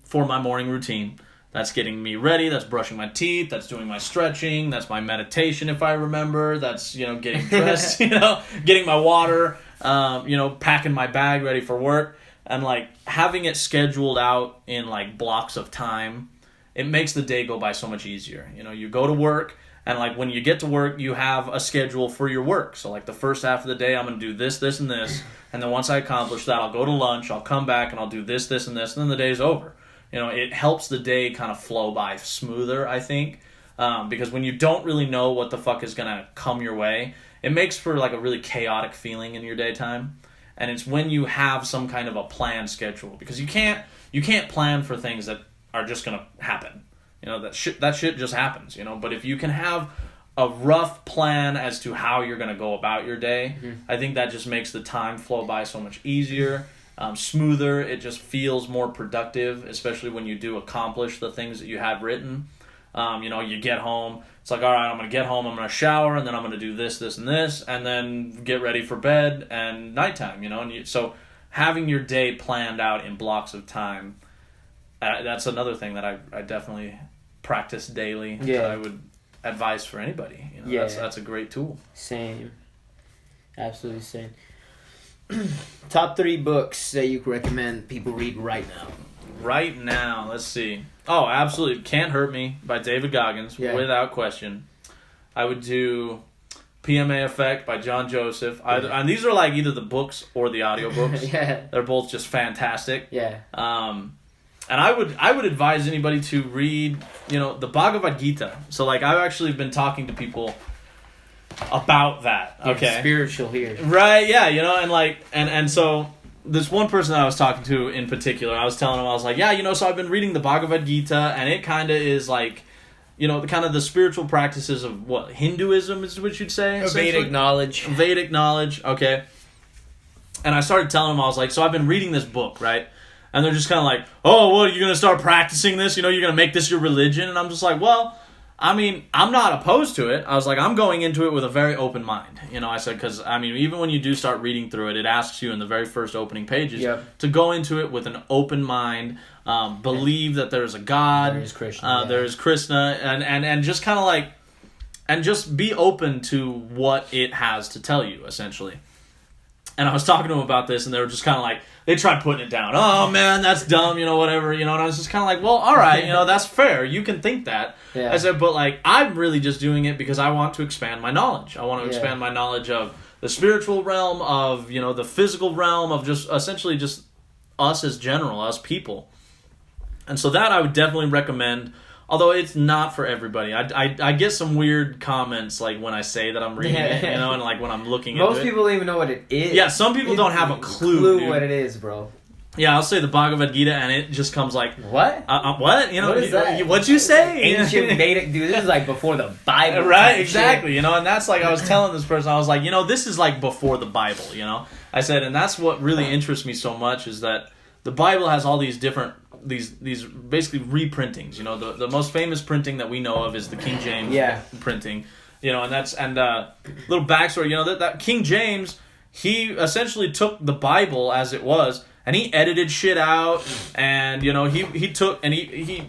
Speaker 2: for my morning routine. That's getting me ready, that's brushing my teeth, that's doing my stretching, that's my meditation if I remember, that's, you know, getting dressed, you know, getting my water, you know, packing my bag ready for work, and like having it scheduled out in like blocks of time, it makes the day go by so much easier. You know, you go to work, and like when you get to work, you have a schedule for your work. So like the first half of the day, I'm going to do this, this, and this. And then once I accomplish that, I'll go to lunch, I'll come back, and I'll do this, this, and this. And then the day's over. You know, it helps the day kind of flow by smoother, I think. Because when you don't really know what the fuck is going to come your way, it makes for like a really chaotic feeling in your daytime. And it's when you have some kind of a planned schedule, because you can't plan for things that are just gonna happen. You know, that shit just happens. You know, but if you can have a rough plan as to how you're gonna go about your day, I think that just makes the time flow by so much easier, smoother. It just feels more productive, especially when you do accomplish the things that you have written. You know, you get home, it's like, all right, I'm going to get home, I'm going to shower, and then I'm going to do this, this, and this, and then get ready for bed and nighttime, you know? And so having your day planned out in blocks of time, that's another thing that I definitely practice daily, that I would advise for anybody. You know, that's a great tool.
Speaker 1: Same. Absolutely same. Top 3 books that you recommend people read right now.
Speaker 2: Right now, let's see. Oh, absolutely. Can't Hurt Me by David Goggins, without question. I would do PMA Effect by John Joseph. And these are like either the books or the audiobooks. They're both just fantastic. And I would advise anybody to read, you know, the Bhagavad Gita. So like I've actually been talking to people about that. Okay.
Speaker 1: Spiritual here.
Speaker 2: Right, yeah, you know, and like and so this one person that I was talking to in particular, I was telling him, I was like, yeah, you know, so I've been reading the Bhagavad Gita, and it kind of is like, you know, kind of the spiritual practices of what, Hinduism is what you'd say?
Speaker 1: Vedic knowledge.
Speaker 2: Vedic knowledge, okay. And I started telling him, I was like, so I've been reading this book, right? And they're just kind of like, oh, what, you're going to start practicing this? You know, you're going to make this your religion? And I'm just like, well, I mean, I'm not opposed to it. I was like, I'm going into it with a very open mind. You know, I said, because, I mean, even when you do start reading through it, it asks you in the very first opening pages to go into it with an open mind, believe that there's a God.
Speaker 1: There is Krishna.
Speaker 2: There is Krishna, and just kind of like, and just be open to what it has to tell you, essentially. And I was talking to them about this, and they were just kind of like, they tried putting it down. Oh, man, that's dumb, you know, whatever, you know. And I was just kind of like, well, all right, you know, that's fair. You can think that. I said, but, like, I'm really just doing it because I want to expand my knowledge. I want to expand my knowledge of the spiritual realm, of, you know, the physical realm, of just essentially just us as general, us people. And so that I would definitely recommend. Although it's not for everybody. I get some weird comments like when I say that I'm reading it, you know, and like when I'm looking at it.
Speaker 1: Most people don't even know what it is.
Speaker 2: Yeah, some people don't have a clue
Speaker 1: what it is, bro.
Speaker 2: Yeah, I'll say the Bhagavad Gita, and it just comes like...
Speaker 1: What?
Speaker 2: What? You know,
Speaker 1: what is that?
Speaker 2: What'd you say?
Speaker 1: Ancient Vedic, dude. This is like before the Bible.
Speaker 2: Right, exactly. Shit. You know, and that's like, I was telling this person, I was like, you know, this is like before the Bible, you know? I said, and that's what really interests me so much is that the Bible has all these different... These basically reprintings, you know, the most famous printing that we know of is the King James printing, you know, and that's, and little backstory, you know, that King James, he essentially took the Bible as it was, and he edited shit out, and, you know, he took, and he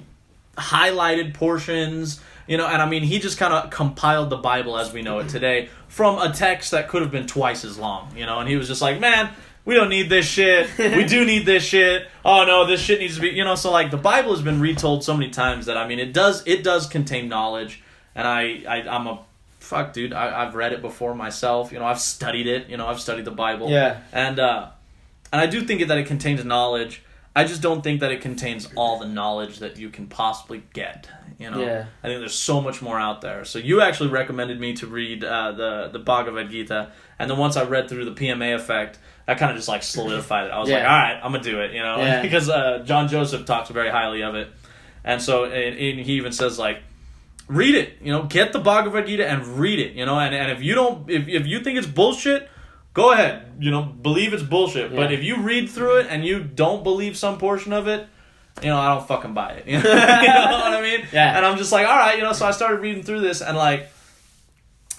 Speaker 2: highlighted portions, you know, and I mean, he just kind of compiled the Bible as we know it today from a text that could have been twice as long, you know, and he was just like, man, we don't need this shit. We do need this shit. Oh no, this shit needs to be, you know, so like the Bible has been retold so many times that I mean it does contain knowledge, and I'm a fuck dude, I've read it before myself, you know, I've studied it, you know, I've studied the Bible. And I do think that it contains knowledge. I just don't think that it contains all the knowledge that you can possibly get, you know. I think there's so much more out there. So you actually recommended me to read the Bhagavad Gita, and then once I read through the PMA Effect, that kind of just like solidified it. I was like, all right, I'm gonna do it, you know, because John Joseph talks very highly of it, and so and he even says like, read it, you know, get the Bhagavad Gita and read it, you know, and if you don't, if you think it's bullshit, go ahead, you know, believe it's bullshit. But if you read through it and you don't believe some portion of it, you know, I don't fucking buy it. You know, you know what I mean? And I'm just like, all right, you know, so I started reading through this, and like,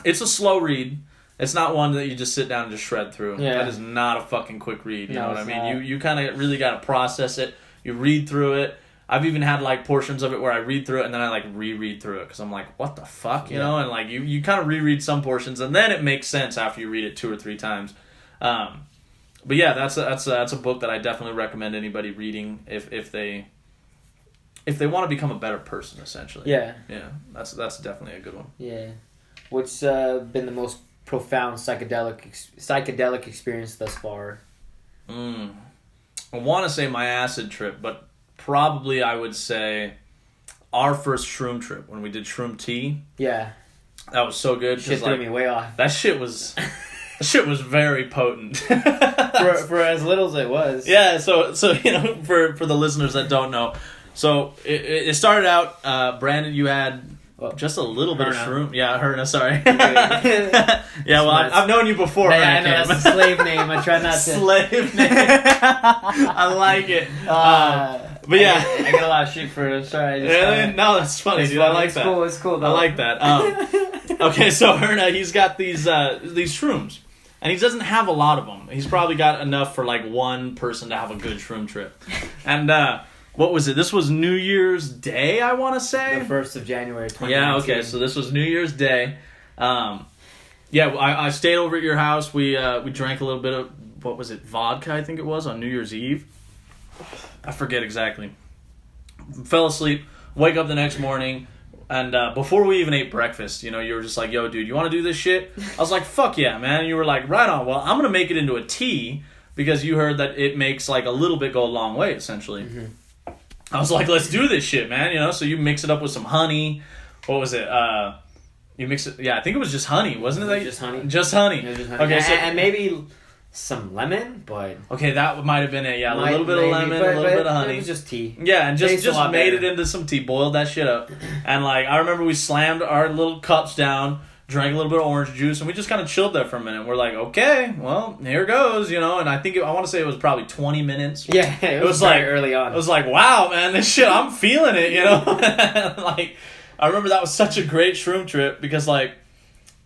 Speaker 2: it's a slow read. It's not one that you just sit down and just shred through. That is not a fucking quick read. You know what I mean? You kind of really got to process it. You read through it. I've even had like portions of it where I read through it and then I like reread through it because I'm like, what the fuck, you know? And like you kind of reread some portions and then it makes sense after you read it 2 or 3 times. But yeah, that's a book that I definitely recommend anybody reading if they want to become a better person, essentially. Yeah, that's definitely a good one.
Speaker 1: Yeah, what's been the most profound psychedelic experience thus far?
Speaker 2: I want to say my acid trip, but probably I would say our first shroom trip when we did shroom tea. Yeah, that was so good.
Speaker 1: Shit threw me way off.
Speaker 2: That shit was very potent.
Speaker 1: for as little as it was.
Speaker 2: Yeah, so for the listeners that don't know, so it started out. Brandon, you had just a little bit of shroom. Yeah, Herna. Sorry. Yeah, well, I've known you before.
Speaker 1: Yeah, I know that's a slave name. I try not to.
Speaker 2: Slave name. I like it. But yeah,
Speaker 1: I get a lot of shit for it. Sorry.
Speaker 2: No, that's funny, dude. I like that.
Speaker 1: It's cool. Though.
Speaker 2: I like that. Okay, so Herna, he's got these shrooms. And he doesn't have a lot of them. He's probably got enough for like one person to have a good shroom trip. And what was it? This was New Year's Day, I want to say.
Speaker 1: The 1st of January, 2019.
Speaker 2: Yeah, okay. So this was New Year's Day. I stayed over at your house. We drank a little bit of, what was it, vodka, I think it was, on New Year's Eve. I forget exactly. Fell asleep. Wake up the next morning. And before we even ate breakfast, you were just like, yo, dude, you want to do this shit? I was like, fuck yeah, man. And you were like, right on. Well, I'm going to make it into a tea because you heard that it makes like a little bit go a long way, essentially. Mm-hmm. I was like, let's do this shit, man. So you mix it up with some honey. What was it? You mix it. Yeah, I think it was just honey, wasn't it? Like,
Speaker 1: just honey.
Speaker 2: Just honey.
Speaker 1: Yeah, just honey. Okay, and maybe some lemon, but
Speaker 2: okay, that might have been it. Yeah, a little bit of lemon, a little bit of honey.
Speaker 1: It was just tea.
Speaker 2: Yeah, and just made it into some tea, boiled that shit up, and like I remember we slammed our little cups down, drank a little bit of orange juice, and we just kind of chilled there for a minute. We're like, okay, well, here goes, And I think I want to say it was probably 20 minutes.
Speaker 1: Yeah, it was like early on.
Speaker 2: It was like, wow, man, this shit, I'm feeling it, Like, I remember that was such a great shroom trip because like.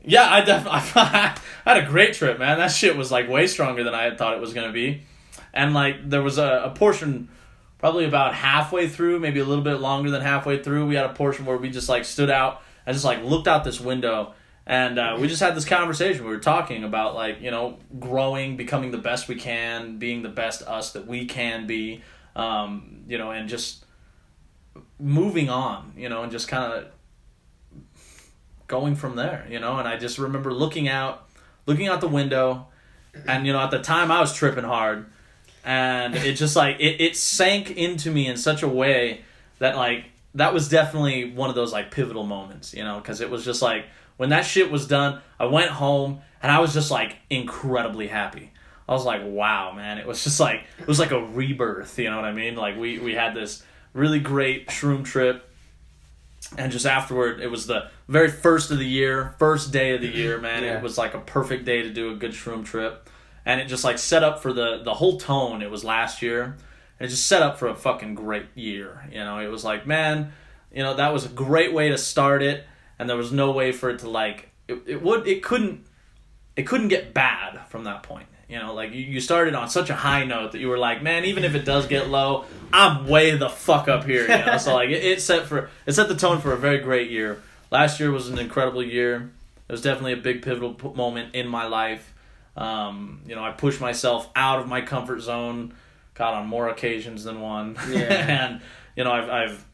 Speaker 2: Yeah, I had a great trip, man. That shit was like way stronger than I had thought it was going to be. And like there was a portion probably about halfway through, maybe a little bit longer than halfway through. We had a portion where we just like stood out and just like looked out this window and we just had this conversation. We were talking about like, growing, becoming the best we can, being the best us that we can be, and just moving on, and just kind of going from there, and I just remember looking out the window, and at the time I was tripping hard, and it just like it sank into me in such a way that like that was definitely one of those like pivotal moments, because it was just like when that shit was done, I went home and I was just like incredibly happy. I was like, wow, man, it was like a rebirth, you know what I mean? Like we had this really great shroom trip. And just afterward, it was the very first day of the year, man. Yeah. It was like a perfect day to do a good shroom trip. And it just like set up for the whole tone. It was last year. And it just set up for a fucking great year. It was like, man, that was a great way to start it. And there was no way for it to like, it couldn't get bad from that point. Like you started on such a high note that you were like, man, even if it does get low, I'm way the fuck up here. So like it set the tone for a very great year. Last year was an incredible year. It was definitely a big pivotal moment in my life. I pushed myself out of my comfort zone, God, on more occasions than one. Yeah. And I've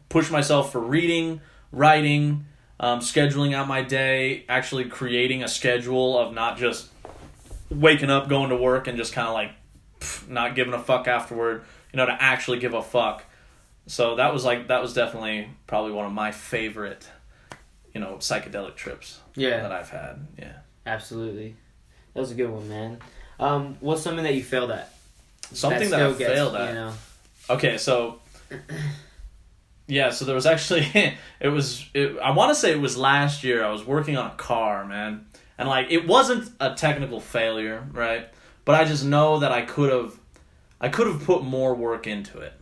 Speaker 2: pushed myself for reading, writing, scheduling out my day, actually creating a schedule of not just waking up, going to work, and just kind of like not giving a fuck afterward, to actually give a fuck. So that was definitely probably one of my favorite, psychedelic trips that I've had. Yeah.
Speaker 1: Absolutely. That was a good one, man. What's something that you failed at?
Speaker 2: Something that I failed at. Okay, so yeah, so there was actually I want to say it was last year. I was working on a car, man. And like it wasn't a technical failure, right? But I just know that I could have put more work into it,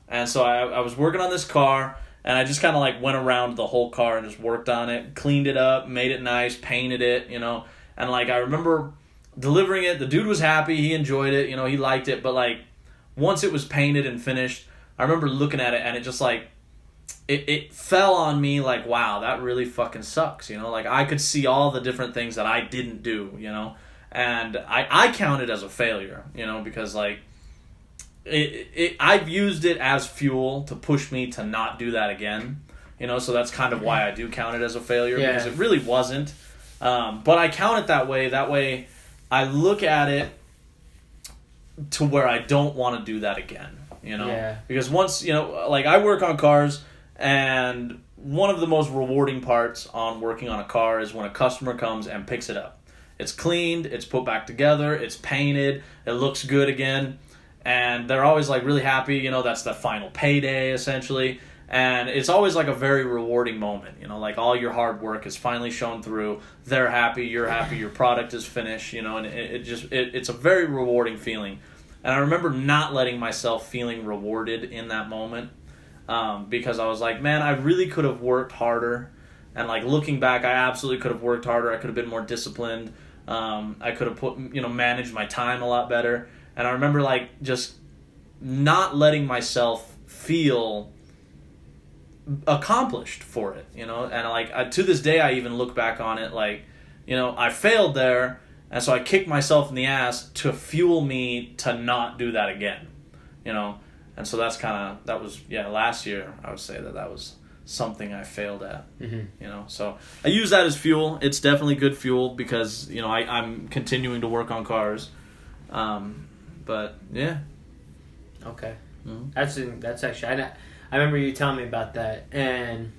Speaker 2: And so I was working on this car, and I just kind of like went around the whole car and just worked on it, cleaned it up, made it nice, painted it, And like I remember delivering it. The dude was happy, he enjoyed it, he liked it. But like once it was painted and finished, I remember looking at it and it just like it fell on me like, wow, that really fucking sucks, Like I could see all the different things that I didn't do, And I count it as a failure, because like I've used it as fuel to push me to not do that again, So that's kind of why I do count it as a failure, because it really wasn't. But I count it that way. That way, I look at it to where I don't want to do that again. Because once like I work on cars, and one of the most rewarding parts on working on a car is when a customer comes and picks it up. It's cleaned, it's put back together, it's painted, it looks good again. And they're always like really happy, you know, that's the final payday essentially. And it's always like a very rewarding moment, you know, like all your hard work is finally shown through. They're happy, you're happy, your product is finished, you know, and it's a very rewarding feeling. And I remember not letting myself feeling rewarded in that moment, because I was like, man, I really could have worked harder. And like looking back, I absolutely could have worked harder. I could have been more disciplined. I could have managed my time a lot better. And I remember like just not letting myself feel accomplished for it, you know. And like to this day, I even look back on it like, you know, I failed there, and so I kicked myself in the ass to fuel me to not do that again, you know. And so that was last year I would say that was something I failed at, you know. So I use that as fuel. It's definitely good fuel because, you know, I'm continuing to work on cars, but yeah.
Speaker 1: Okay.
Speaker 2: Mm-hmm.
Speaker 1: That's actually I remember you telling me about that, and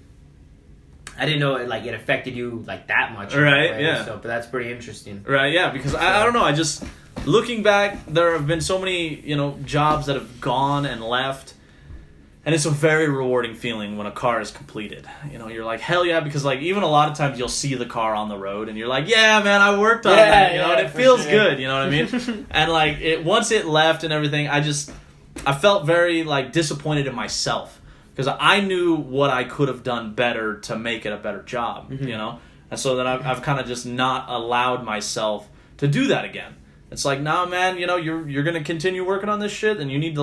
Speaker 1: I didn't know it affected you like that much.
Speaker 2: Right, yeah.
Speaker 1: So, but that's pretty interesting.
Speaker 2: Right, yeah, because I don't know, I just, looking back, there have been so many, you know, jobs that have gone and left, and it's a very rewarding feeling when a car is completed. You know, you're like, hell yeah, because like even a lot of times you'll see the car on the road, and you're like, yeah, man, I worked on that, you know, and it feels good, you know what I mean? And like, once it left and everything, I felt very like disappointed in myself. Because I knew what I could have done better to make it a better job, you know? And so then I've kind of just not allowed myself to do that again. It's like, nah, man, you know, you're going to continue working on this shit, and you need to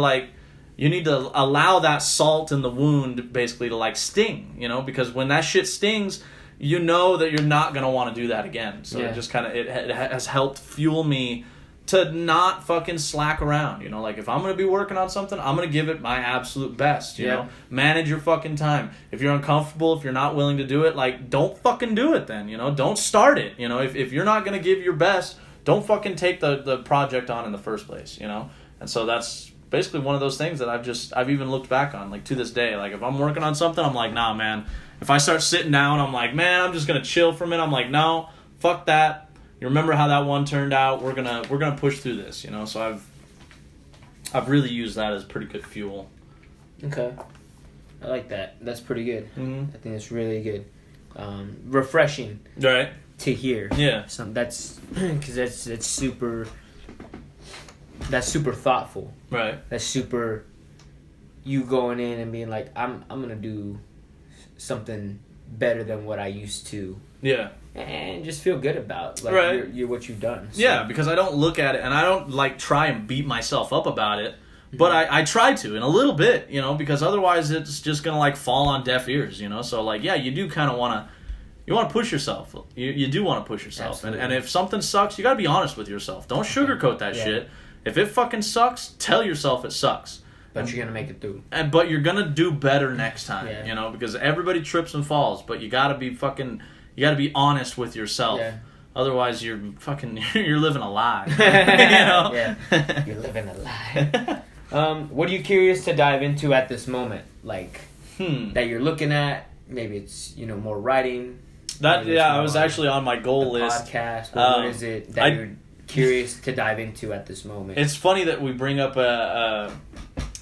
Speaker 2: allow that salt in the wound basically to like sting, you know? Because when that shit stings, you know that you're not going to want to do that again. So it just kind of, it has helped fuel me to not fucking slack around, you know, like if I'm going to be working on something, I'm going to give it my absolute best, you know, manage your fucking time. If you're uncomfortable, if you're not willing to do it, like don't fucking do it then, you know, don't start it, you know, if you're not going to give your best, don't fucking take the project on in the first place, you know. And so that's basically one of those things that I've even looked back on, like to this day, like if I'm working on something, I'm like, nah, man, if I start sitting down, I'm like, man, I'm just going to chill for a minute. I'm like, no, fuck that. You remember how that one turned out? We're gonna push through this, you know. So I've really used that as pretty good fuel.
Speaker 1: Okay, I like that. That's pretty good.
Speaker 2: Mm-hmm.
Speaker 1: I think it's really good, refreshing.
Speaker 2: Right.
Speaker 1: To hear.
Speaker 2: Yeah.
Speaker 1: That's because that's super thoughtful.
Speaker 2: Right.
Speaker 1: That's super. You going in and being like, I'm gonna do something better than what I used to.
Speaker 2: Yeah.
Speaker 1: And just feel good about like
Speaker 2: right.
Speaker 1: you're what you've done. So.
Speaker 2: Yeah, because I don't look at it and I don't like try and beat myself up about it, but I try to in a little bit, you know, because otherwise it's just gonna like fall on deaf ears, you know. So like, yeah, you do kind of want to push yourself. You do want to push yourself, and if something sucks, you gotta be honest with yourself. Don't sugarcoat that shit. If it fucking sucks, tell yourself it sucks.
Speaker 1: But you're gonna make it through.
Speaker 2: But you're gonna do better next time, you know, because everybody trips and falls, but you gotta be honest with yourself. Yeah. Otherwise, you're living a lie. You know?
Speaker 1: Yeah, you're living a lie. What are you curious to dive into at this moment? Like that you're looking at? Maybe it's more writing.
Speaker 2: I was actually on my goal list.
Speaker 1: Podcast. What is it that you're curious to dive into at this moment?
Speaker 2: It's funny that we bring up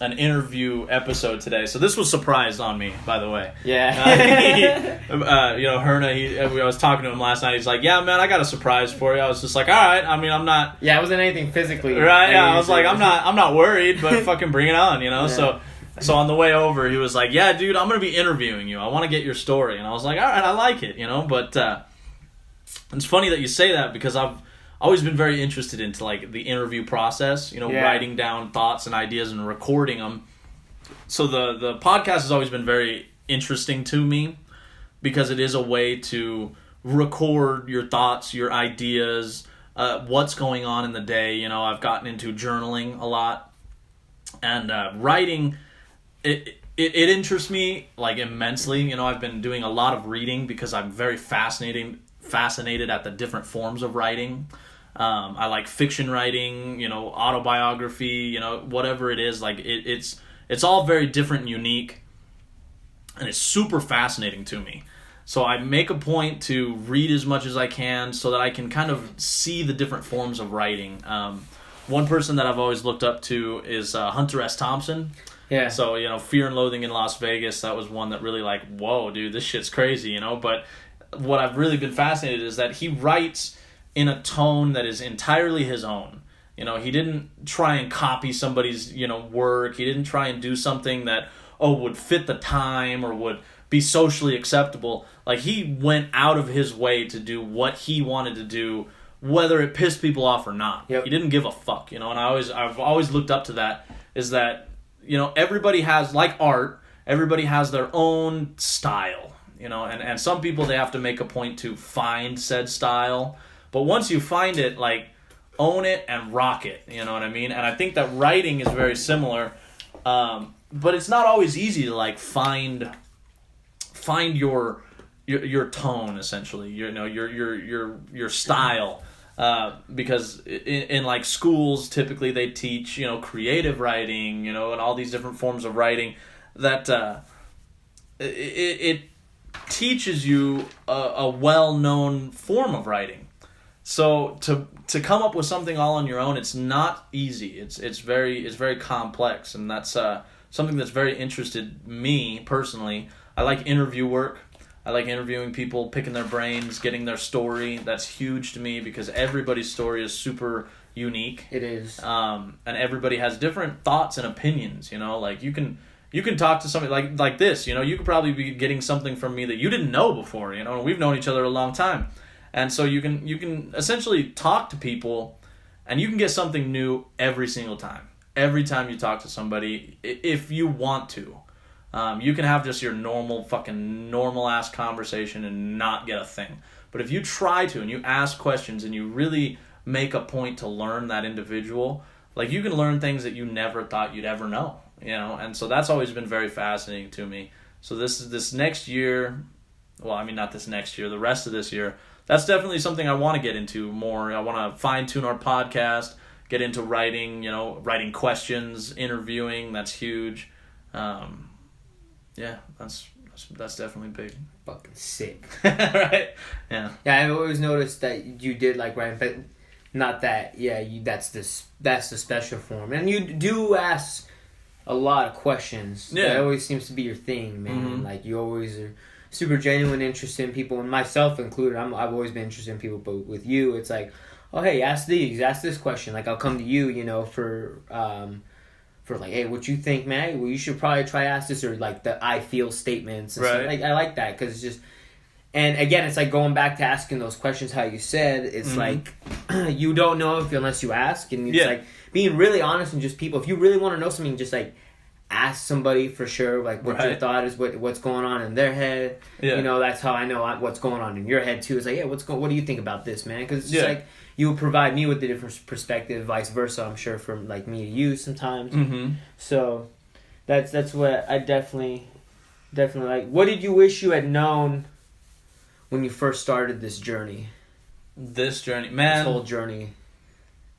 Speaker 2: an interview episode today. So this was surprised on me, by the way.
Speaker 1: Yeah.
Speaker 2: Herna, I was talking to him last night. He's like, yeah, man, I got a surprise for you. I was just like, all right. I mean, I'm not...
Speaker 1: Yeah, it wasn't anything physically.
Speaker 2: Right, yeah. I was like, I'm not worried, but fucking bring it on, you know? Yeah. So on the way over, he was like, yeah, dude, I'm going to be interviewing you. I want to get your story. And I was like, all right, I like it, you know? But it's funny that you say that because I've always been very interested into like the interview process, writing down thoughts and ideas and recording them. So the podcast has always been very interesting to me because it is a way to record your thoughts, your ideas, what's going on in the day. I've gotten into journaling a lot, and writing, it interests me like immensely. I've been doing a lot of reading because I'm very fascinated at the different forms of writing. I like fiction writing, autobiography, whatever it is. Like it's all very different and unique, and it's super fascinating to me. So I make a point to read as much as I can so that I can kind of see the different forms of writing. One person that I've always looked up to is Hunter S. Thompson.
Speaker 1: Yeah.
Speaker 2: So, Fear and Loathing in Las Vegas, that was one that really like, whoa, dude, this shit's crazy, But what I've really been fascinated is that he writes in a tone that is entirely his own. He didn't try and copy somebody's, work. He didn't try and do something that, would fit the time or would be socially acceptable. Like, he went out of his way to do what he wanted to do, whether it pissed people off or not.
Speaker 1: Yep.
Speaker 2: He didn't give a fuck, and I've always looked up to that, is that, everybody has, like art, everybody has their own style, and some people, they have to make a point to find said style. But once you find it, like, own it and rock it, you know what I mean? And I think that writing is very similar, but it's not always easy to, like, find your tone, essentially, your style, because in like schools, typically they teach, creative writing, and all these different forms of writing that, it teaches you a well-known form of writing. So to come up with something all on your own, it's not easy. It's very complex, and that's something that's very interested me personally. I like interview work. I like interviewing people, picking their brains, getting their story. That's huge to me because everybody's story is super unique.
Speaker 1: It is.
Speaker 2: And everybody has different thoughts and opinions, like you can talk to somebody like this, you could probably be getting something from me that you didn't know before, and we've known each other a long time. And so you can essentially talk to people and you can get something new every single time. Every time you talk to somebody, if you want to. You can have just your normal ass conversation and not get a thing. But if you try to and you ask questions and you really make a point to learn that individual, like you can learn things that you never thought you'd ever know, and so that's always been very fascinating to me. So this next year, well, I mean, not this next year, the rest of this year, that's definitely something I want to get into more. I want to fine tune our podcast, get into writing, writing questions, interviewing. That's huge. Yeah, that's definitely big.
Speaker 1: Fucking sick.
Speaker 2: Right? Yeah.
Speaker 1: Yeah, I've always noticed that you did like writing, but not that. Yeah, that's the special form, and you do ask a lot of questions.
Speaker 2: Yeah,
Speaker 1: that always seems to be your thing, man.
Speaker 2: Mm-hmm.
Speaker 1: Like you always are super genuine, interested in people, and myself included. I've always been interested in people, but with you, it's like, oh hey, ask this question. Like I'll come to you, for like, hey, what you think, man? Well, you should probably try ask this, or like the I feel statements. And
Speaker 2: right.
Speaker 1: Stuff. Like I like that because it's just, and again, it's like going back to asking those questions. How you said, it's like you don't know unless you ask, and it's like being really honest and just people. If you really want to know something, just like ask somebody for sure, like what your thought is, what's going on in their head. Yeah. That's how I know what's going on in your head too. It's like, yeah, what do you think about this, man? Because it's just like you would provide me with a different perspective, vice versa. I'm sure from like me to you sometimes. Mm-hmm. So that's what I definitely like. What did you wish you had known when you first started this journey?
Speaker 2: This journey, man.
Speaker 1: This whole journey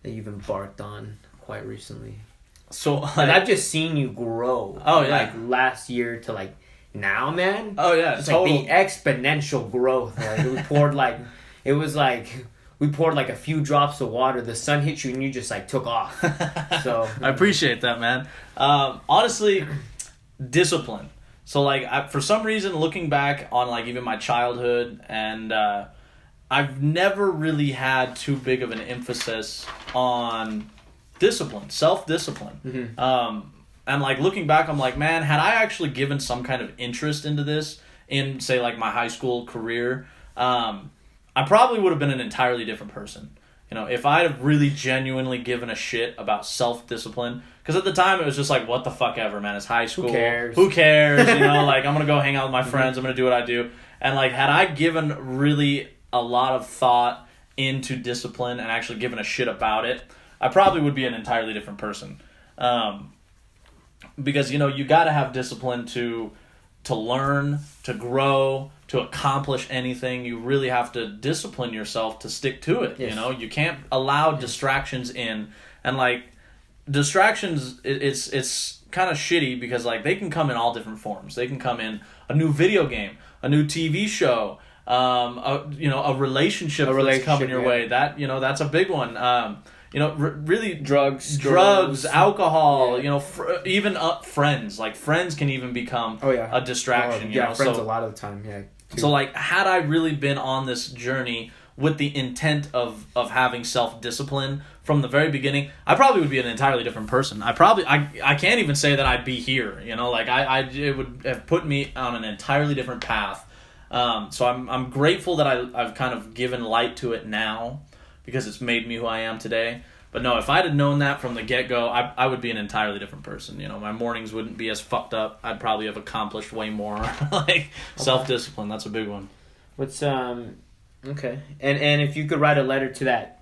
Speaker 1: that you've embarked on quite recently.
Speaker 2: So
Speaker 1: I've just seen you grow.
Speaker 2: Oh yeah,
Speaker 1: like last year to like now, man.
Speaker 2: Oh yeah,
Speaker 1: it's like the exponential growth. Like we poured we poured like a few drops of water. The sun hit you and you just like took off. So
Speaker 2: I appreciate that, man. Honestly, discipline. So like for some reason, looking back on like even my childhood, and I've never really had too big of an emphasis on discipline, self-discipline. Mm-hmm. And like looking back, I'm like, man, had I actually given some kind of interest into this in say like my high school career, I probably would have been an entirely different person. If I'd have really genuinely given a shit about self-discipline, because at the time it was just like, what the fuck ever, man, it's high school. Who cares? Like I'm going to go hang out with my friends. I'm going to do what I do. And like, had I given really a lot of thought into discipline and actually given a shit about it, I probably would be an entirely different person. Because, you got to have discipline to learn, to grow, to accomplish anything. You really have to discipline yourself to stick to it. Yes. You can't allow distractions in. And like distractions, it's kind of shitty because like they can come in all different forms. They can come in a new video game, a new TV show, a relationship that's coming your way. That that's a big one. Really drugs, alcohol.
Speaker 1: Yeah.
Speaker 2: Even friends. Like friends can even become a distraction.
Speaker 1: Friends a lot of the time. Yeah.
Speaker 2: So like, had I really been on this journey with the intent of having self-discipline from the very beginning, I probably would be an entirely different person. I can't even say that I'd be here, it would have put me on an entirely different path. So I'm grateful that I've kind of given light to it now because it's made me who I am today. But no, if I'd have known that from the get-go, I would be an entirely different person. My mornings wouldn't be as fucked up. I'd probably have accomplished way more. Self-discipline, that's a big one.
Speaker 1: What's okay. And if you could write a letter to that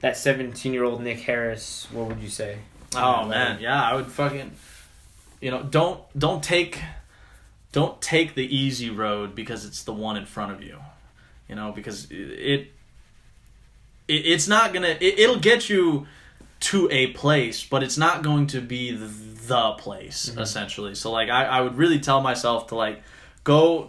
Speaker 1: 17-year-old Nick Harris, what would you say?
Speaker 2: Oh man, yeah, I would fucking don't take the easy road because it's the one in front of you. Because it's not gonna it'll get you to a place, but it's not going to be the place, essentially. So like I would really tell myself to like go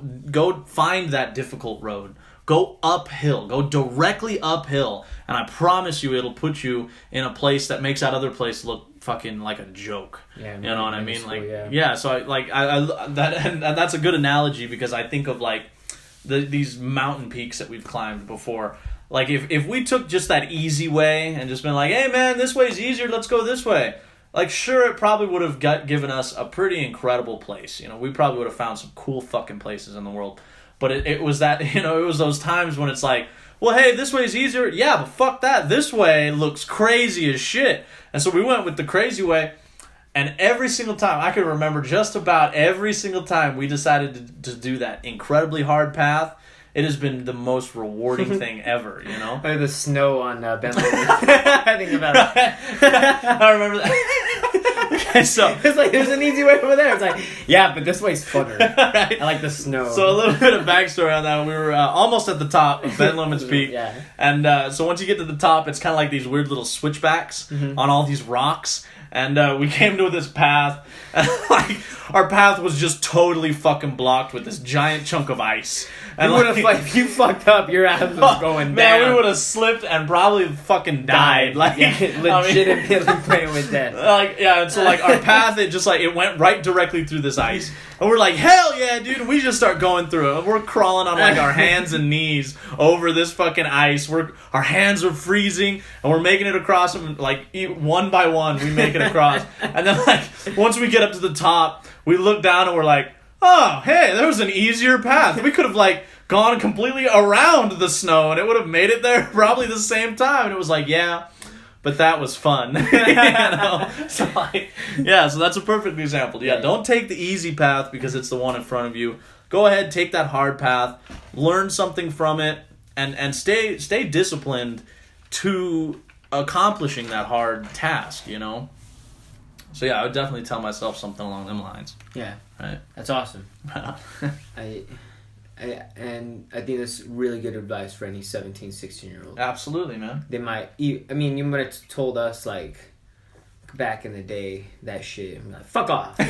Speaker 2: find that difficult road. Go uphill. Go directly uphill. And I promise you it'll put you in a place that makes that other place look fucking like a joke.
Speaker 1: Yeah,
Speaker 2: you know what I mean?
Speaker 1: School,
Speaker 2: like
Speaker 1: yeah.
Speaker 2: So that's a good analogy because I think of like these mountain peaks that we've climbed before. Like if we took just that easy way and just been like, hey man, this way's easier, let's go this way. Like sure, it probably would have given us a pretty incredible place. We probably would have found some cool fucking places in the world. But it was that, it was those times when it's like, well, hey, this way's easier. Yeah, but fuck that. This way looks crazy as shit. And so we went with the crazy way. And every single time, I can remember just about every single time we decided to do that incredibly hard path, it has been the most rewarding thing ever,
Speaker 1: Like the snow on Ben Lomond. I think about it.
Speaker 2: I remember that. Okay, so
Speaker 1: it's like there's an easy way over there. It's like, yeah, but this way's funner. Right? I like the snow.
Speaker 2: So a little bit of backstory on that. We were almost at the top of Ben Lomond's Peak.
Speaker 1: Yeah.
Speaker 2: And so once you get to the top, it's kind of like these weird little switchbacks on all these rocks. And we came to this path, and like our path was just totally fucking blocked with this giant chunk of ice. And
Speaker 1: you would have if you fucked up, your ass was going down.
Speaker 2: Man, we would have slipped and probably fucking died. Like
Speaker 1: legitimately playing with death.
Speaker 2: And so like our path, it went right directly through this ice, and we're like, hell yeah, dude! And we just start going through it. And we're crawling on like our hands and knees over this fucking ice. Our hands are freezing, and we're making it across them like one by one. We make it across, and then like once we get up to the top, we look down and we're like, oh, hey, there was an easier path. We could have like gone completely around the snow and it would have made it there probably the same time. And it was like, yeah, but that was fun. So like, yeah, so that's a perfect example. Yeah, don't take the easy path because it's the one in front of you. Go ahead, take that hard path, learn something from it, and stay disciplined to accomplishing that hard task, So yeah, I would definitely tell myself something along them lines.
Speaker 1: Yeah.
Speaker 2: Right.
Speaker 1: That's awesome. I think that's really good advice for any 17, 16-year-old.
Speaker 2: Absolutely, man.
Speaker 1: They might... you might have told us, like, back in the day, that shit. I'm like, fuck off. But,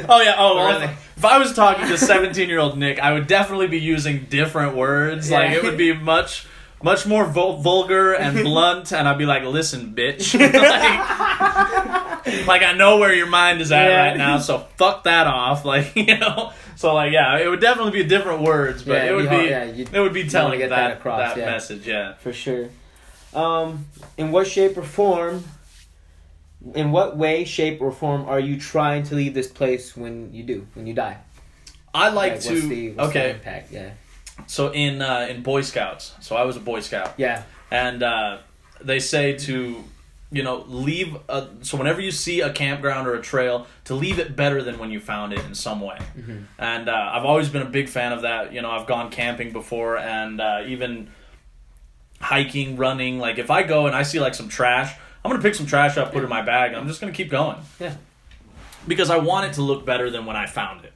Speaker 2: oh, yeah. Oh, well, if I was talking to 17-year-old Nick, I would definitely be using different words.
Speaker 1: Yeah.
Speaker 2: Like, it would be much more vulgar and blunt, and I'd be like, listen, bitch. Like, I know where your mind is at right now, so fuck that off. Like, So, like, yeah, it would definitely be different words, but it would be telling that across, that message, yeah.
Speaker 1: For sure. In what way, shape, or form are you trying to leave this place when you die?
Speaker 2: I like to...
Speaker 1: What's the impact? Yeah.
Speaker 2: So in Boy Scouts, so I was a Boy Scout.
Speaker 1: Yeah.
Speaker 2: And they say to, leave, so whenever you see a campground or a trail, to leave it better than when you found it in some way. Mm-hmm. And I've always been a big fan of that. I've gone camping before and even hiking, running. Like if I go and I see like some trash, I'm going to pick some trash up, put it in my bag, and I'm just going to keep going.
Speaker 1: Yeah. Because
Speaker 2: I want it to look better than when I found it.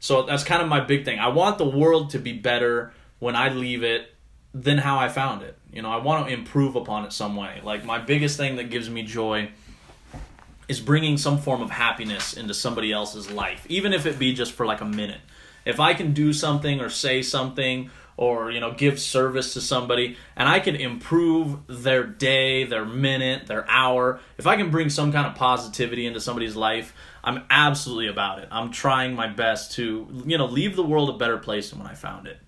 Speaker 2: So that's kind of my big thing. I want the world to be better when I leave it than how I found it. I want to improve upon it some way. Like my biggest thing that gives me joy is bringing some form of happiness into somebody else's life, even if it be just for like a minute. If I can do something or say something or, you know, give service to somebody, and I can improve their day, their minute, their hour, if I can bring some kind of positivity into somebody's life, I'm absolutely about it. I'm trying my best to, you know, leave the world a better place than when I found it.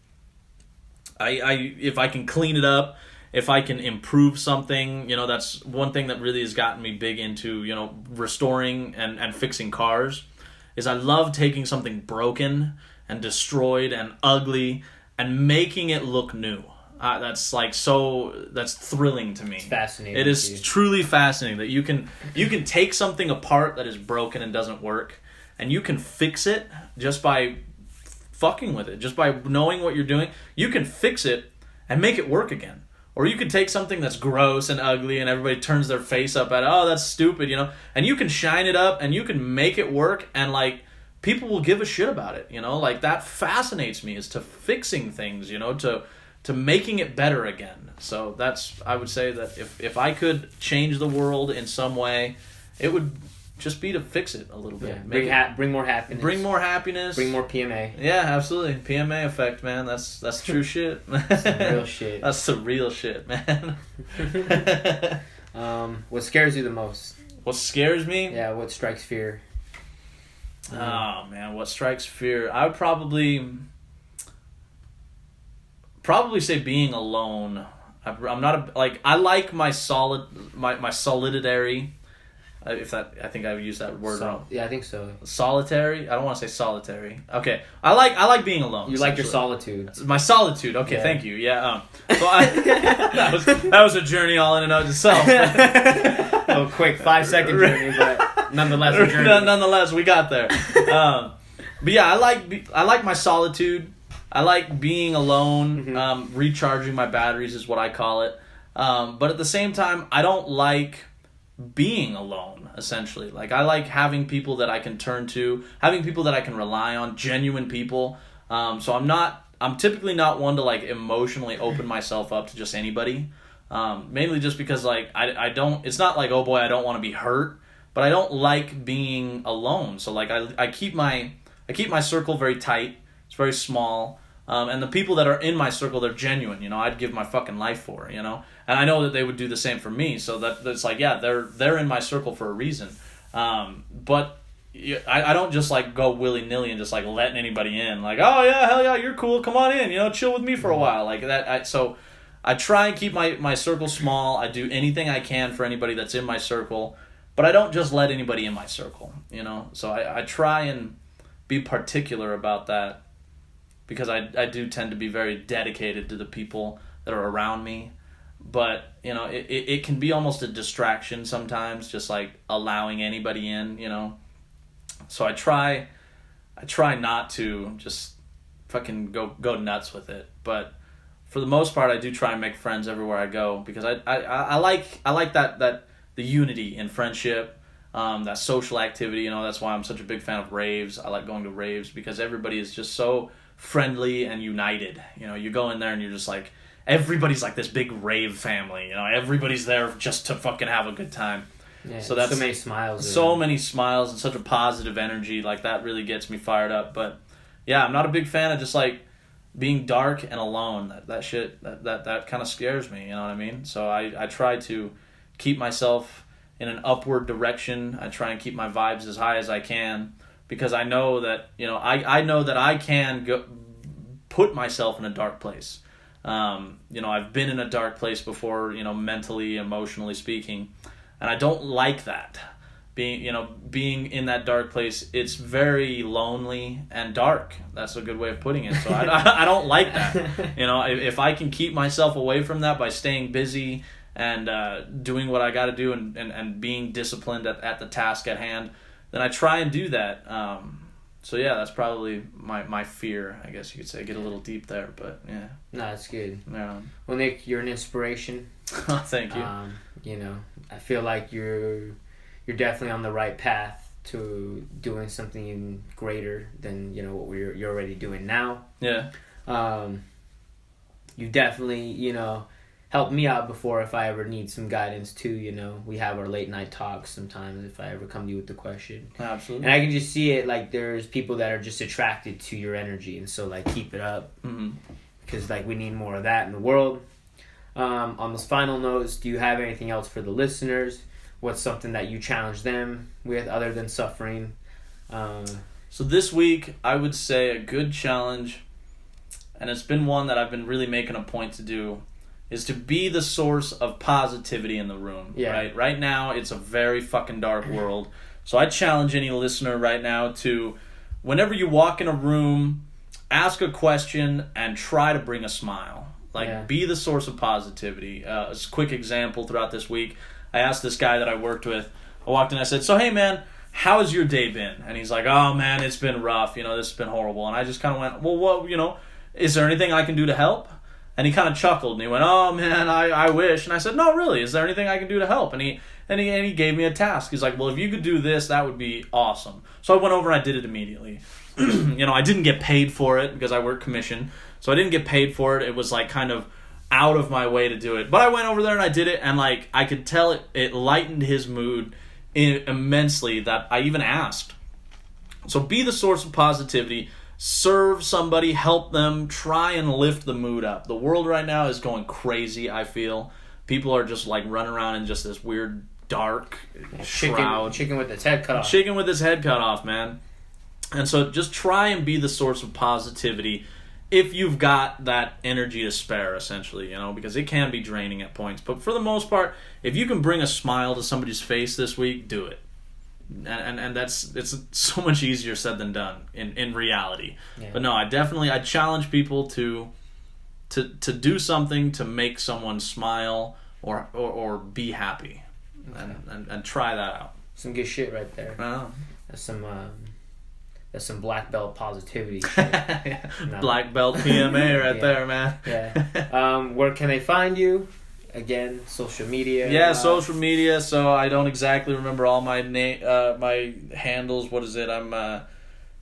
Speaker 2: If I can clean it up, if I can improve something, you know, that's one thing that really has gotten me big into, you know, restoring and fixing cars, is I love taking something broken and destroyed and ugly and making it look new. That's thrilling to me.
Speaker 1: It's fascinating.
Speaker 2: It is truly fascinating that you can take something apart that is broken and doesn't work, and you can fix it just by fucking with it, just by knowing what you're doing. You can fix it and make it work again. Or you can take something that's gross and ugly and everybody turns their face up at it, oh, that's stupid, you know, and you can shine it up and you can make it work, and like people will give a shit about it, you know, like that fascinates me, is to fixing things, you know, to making it better again. So that's, I would say that if I could change the world in some way, it would just be to fix it a little bit.
Speaker 1: Yeah, bring more happiness.
Speaker 2: Bring more happiness.
Speaker 1: Bring more PMA.
Speaker 2: Yeah, absolutely. PMA effect, man. That's true shit.
Speaker 1: That's some real shit.
Speaker 2: That's some real shit, man.
Speaker 1: What scares you the most?
Speaker 2: What scares me?
Speaker 1: Yeah, what strikes fear?
Speaker 2: Oh, man, what strikes fear? I would probably say being alone. I'm not I like my solitary. I think I've used that word wrong.
Speaker 1: Yeah, I think so.
Speaker 2: Solitary? I don't want to say solitary. Okay. I like being alone.
Speaker 1: You like your solitude.
Speaker 2: My solitude. Okay, yeah. Thank you. Yeah. So that was a journey all in and of itself.
Speaker 1: A quick 5-second journey, but nonetheless a journey.
Speaker 2: Nonetheless, we got there. But yeah, I like my solitude. I like being alone. Mm-hmm. Recharging my batteries is what I call it. But at the same time, I don't like being alone, essentially. Like, I like having people that I can turn to, having people that I can rely on, genuine people. So I'm typically not one to like emotionally open myself up to just anybody. Mainly just because like I don't, it's not like, oh boy, I don't want to be hurt, but I don't like being alone. So like I keep my circle very tight. It's very small. And the people that are in my circle, they're genuine, you know, I'd give my fucking life for, you know, and I know that they would do the same for me. So that's like, yeah, they're in my circle for a reason. But I don't just like go willy-nilly and just like letting anybody in, like, oh yeah, hell yeah, you're cool, come on in, you know, chill with me for a while, like that. So I try and keep my circle small. I do anything I can for anybody that's in my circle, but I don't just let anybody in my circle, you know. So I try and be particular about that, because I do tend to be very dedicated to the people that are around me. But, you know, it can be almost a distraction sometimes, just like allowing anybody in, you know. So I try not to just fucking go nuts with it. But for the most part, I do try and make friends everywhere I go, because I like that the unity in friendship, that social activity, you know. That's why I'm such a big fan of raves. I like going to raves because everybody is just so friendly and united. You know, you go in there and you're just like, everybody's like this big rave family, you know, everybody's there just to fucking have a good time.
Speaker 1: Yeah,
Speaker 2: so that's
Speaker 1: so many smiles.
Speaker 2: So many smiles and such a positive energy, like that really gets me fired up. But yeah, I'm not a big fan of just like being dark and alone. That shit, that kind of scares me, you know what I mean? So I try to keep myself in an upward direction. I try and keep my vibes as high as I can, because I know that, you know, I know that I can put myself in a dark place. You know, I've been in a dark place before, you know, mentally, emotionally speaking, and I don't like that. Being in that dark place, it's very lonely and dark. That's a good way of putting it. So I don't like that. You know, if I can keep myself away from that by staying busy and doing what I got to do and being disciplined at the task at hand, then I try and do that. So yeah, that's probably my fear, I guess you could say. Get a little deep there, but yeah.
Speaker 1: No, that's good.
Speaker 2: Yeah.
Speaker 1: Well, Nick, you're an inspiration.
Speaker 2: Thank you.
Speaker 1: You know, I feel like you're definitely on the right path to doing something even greater than, you know, what you're already doing now.
Speaker 2: Yeah.
Speaker 1: You definitely, you know, helped me out before if I ever need some guidance too. You know, we have our late night talks sometimes if I ever come to you with the question.
Speaker 2: Absolutely.
Speaker 1: And I can just see it, like, there's people that are just attracted to your energy, and so, like, keep it up. Because, like, we need more of that in the world. On those final notes, do you have anything else for the listeners? What's something that you challenge them with other than suffering?
Speaker 2: So this week, I would say a good challenge, and it's been one that I've been really making a point to do, is to be the source of positivity in the room.
Speaker 1: Yeah.
Speaker 2: Right? Right now, it's a very fucking dark world. So I challenge any listener right now to, whenever you walk in a room, ask a question and try to bring a smile. Like, be the source of positivity. As a quick example throughout this week, I asked this guy that I worked with, I walked in, I said, so hey man, how has your day been? And he's like, oh man, it's been rough, this has been horrible. And I just kind of went, well, what, is there anything I can do to help? And he kind of chuckled and he went, oh man, I wish. And I said, no, really, is there anything I can do to help? And he gave me a task. He's like, well, if you could do this, that would be awesome. So I went over and I did it immediately. I didn't get paid for it because I work commission. So I didn't get paid for it. It was like kind of out of my way to do it. But I went over there and I did it, and like I could tell it lightened his mood immensely that I even asked. So be the source of positivity. Serve somebody, help them, try and lift the mood up. The world right now is going crazy, I feel. People are just like running around in just this weird dark shroud.
Speaker 1: Chicken with its head cut off.
Speaker 2: Chicken with his head cut off, man. And so just try and be the source of positivity if you've got that energy to spare, essentially, because it can be draining at points. But for the most part, if you can bring a smile to somebody's face this week, do it. And it's so much easier said than done in reality. Yeah. But no, I challenge people to do something to make someone smile or be happy. Okay. And try that out.
Speaker 1: Some good shit right there.
Speaker 2: Oh.
Speaker 1: That's some black belt positivity.
Speaker 2: No. Black belt PMA right there, man.
Speaker 1: Yeah. Where can they find you? Again, social media.
Speaker 2: Yeah, social media. So I don't exactly remember all my my handles. What is it? I'm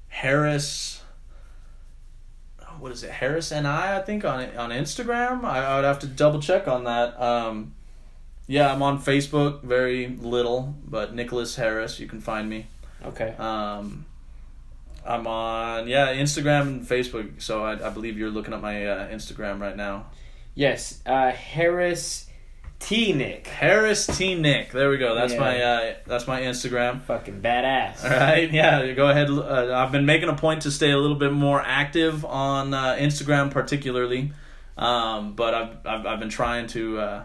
Speaker 2: Harris. What is it? Harris NI, I think, on Instagram. I would have to double check on that. Yeah, I'm on Facebook. Very little, but Nicholas Harris. You can find me.
Speaker 1: Okay.
Speaker 2: I'm on Instagram and Facebook. So I believe you're looking at my Instagram right now.
Speaker 1: Yes, Harris T Nick.
Speaker 2: Harris T Nick. There we go. That's my Instagram.
Speaker 1: Fucking badass.
Speaker 2: All right. Yeah. Go ahead. I've been making a point to stay a little bit more active on Instagram, particularly. But I've been trying to,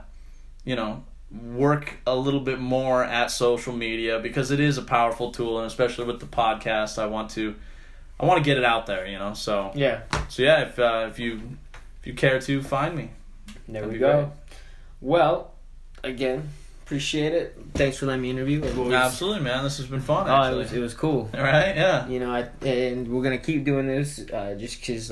Speaker 2: work a little bit more at social media because it is a powerful tool, and especially with the podcast, I want to get it out there. So
Speaker 1: yeah.
Speaker 2: So yeah, if you care to find me.
Speaker 1: There we go. Great. Well, again, appreciate it. Thanks for letting me interview.
Speaker 2: Absolutely, man. This has been fun. Actually.
Speaker 1: It was cool.
Speaker 2: All right, yeah.
Speaker 1: And we're gonna keep doing this just because,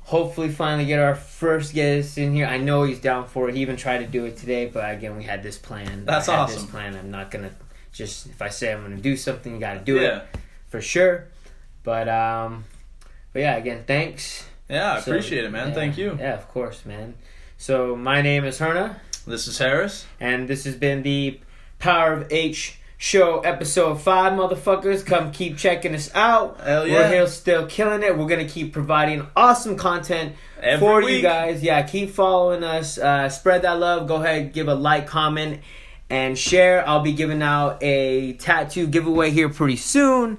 Speaker 1: hopefully, finally get our first guest in here. I know he's down for it. He even tried to do it today, but again, we had this plan.
Speaker 2: That's awesome.
Speaker 1: This plan. I'm not gonna just if I say I'm gonna do something, you gotta do it for sure. But yeah, again, thanks.
Speaker 2: Yeah, I appreciate it, man.
Speaker 1: Yeah,
Speaker 2: thank you.
Speaker 1: Yeah, of course, man. So my name is Herna.
Speaker 2: This is Harris.
Speaker 1: And this has been the Power of H Show, episode 5, motherfuckers. Come keep checking us out.
Speaker 2: Hell yeah.
Speaker 1: We're here still killing it. We're going to keep providing awesome content for you guys. Yeah, keep following us. Spread that love. Go ahead, give a like, comment, and share. I'll be giving out a tattoo giveaway here pretty soon.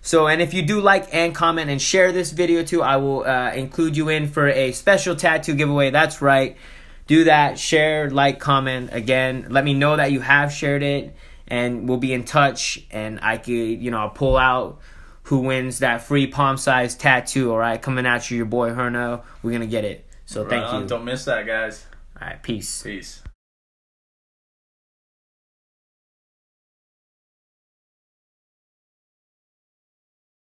Speaker 1: So, and if you do like and comment and share this video too, I will include you in for a special tattoo giveaway. That's right. Do that. Share, like, comment. Again, let me know that you have shared it, and we'll be in touch. And I could, I'll pull out who wins that free palm-sized tattoo. All right, coming at you, your boy Herno. We're gonna get it. So thank you.
Speaker 2: Don't miss that, guys.
Speaker 1: All right, peace.
Speaker 2: Peace.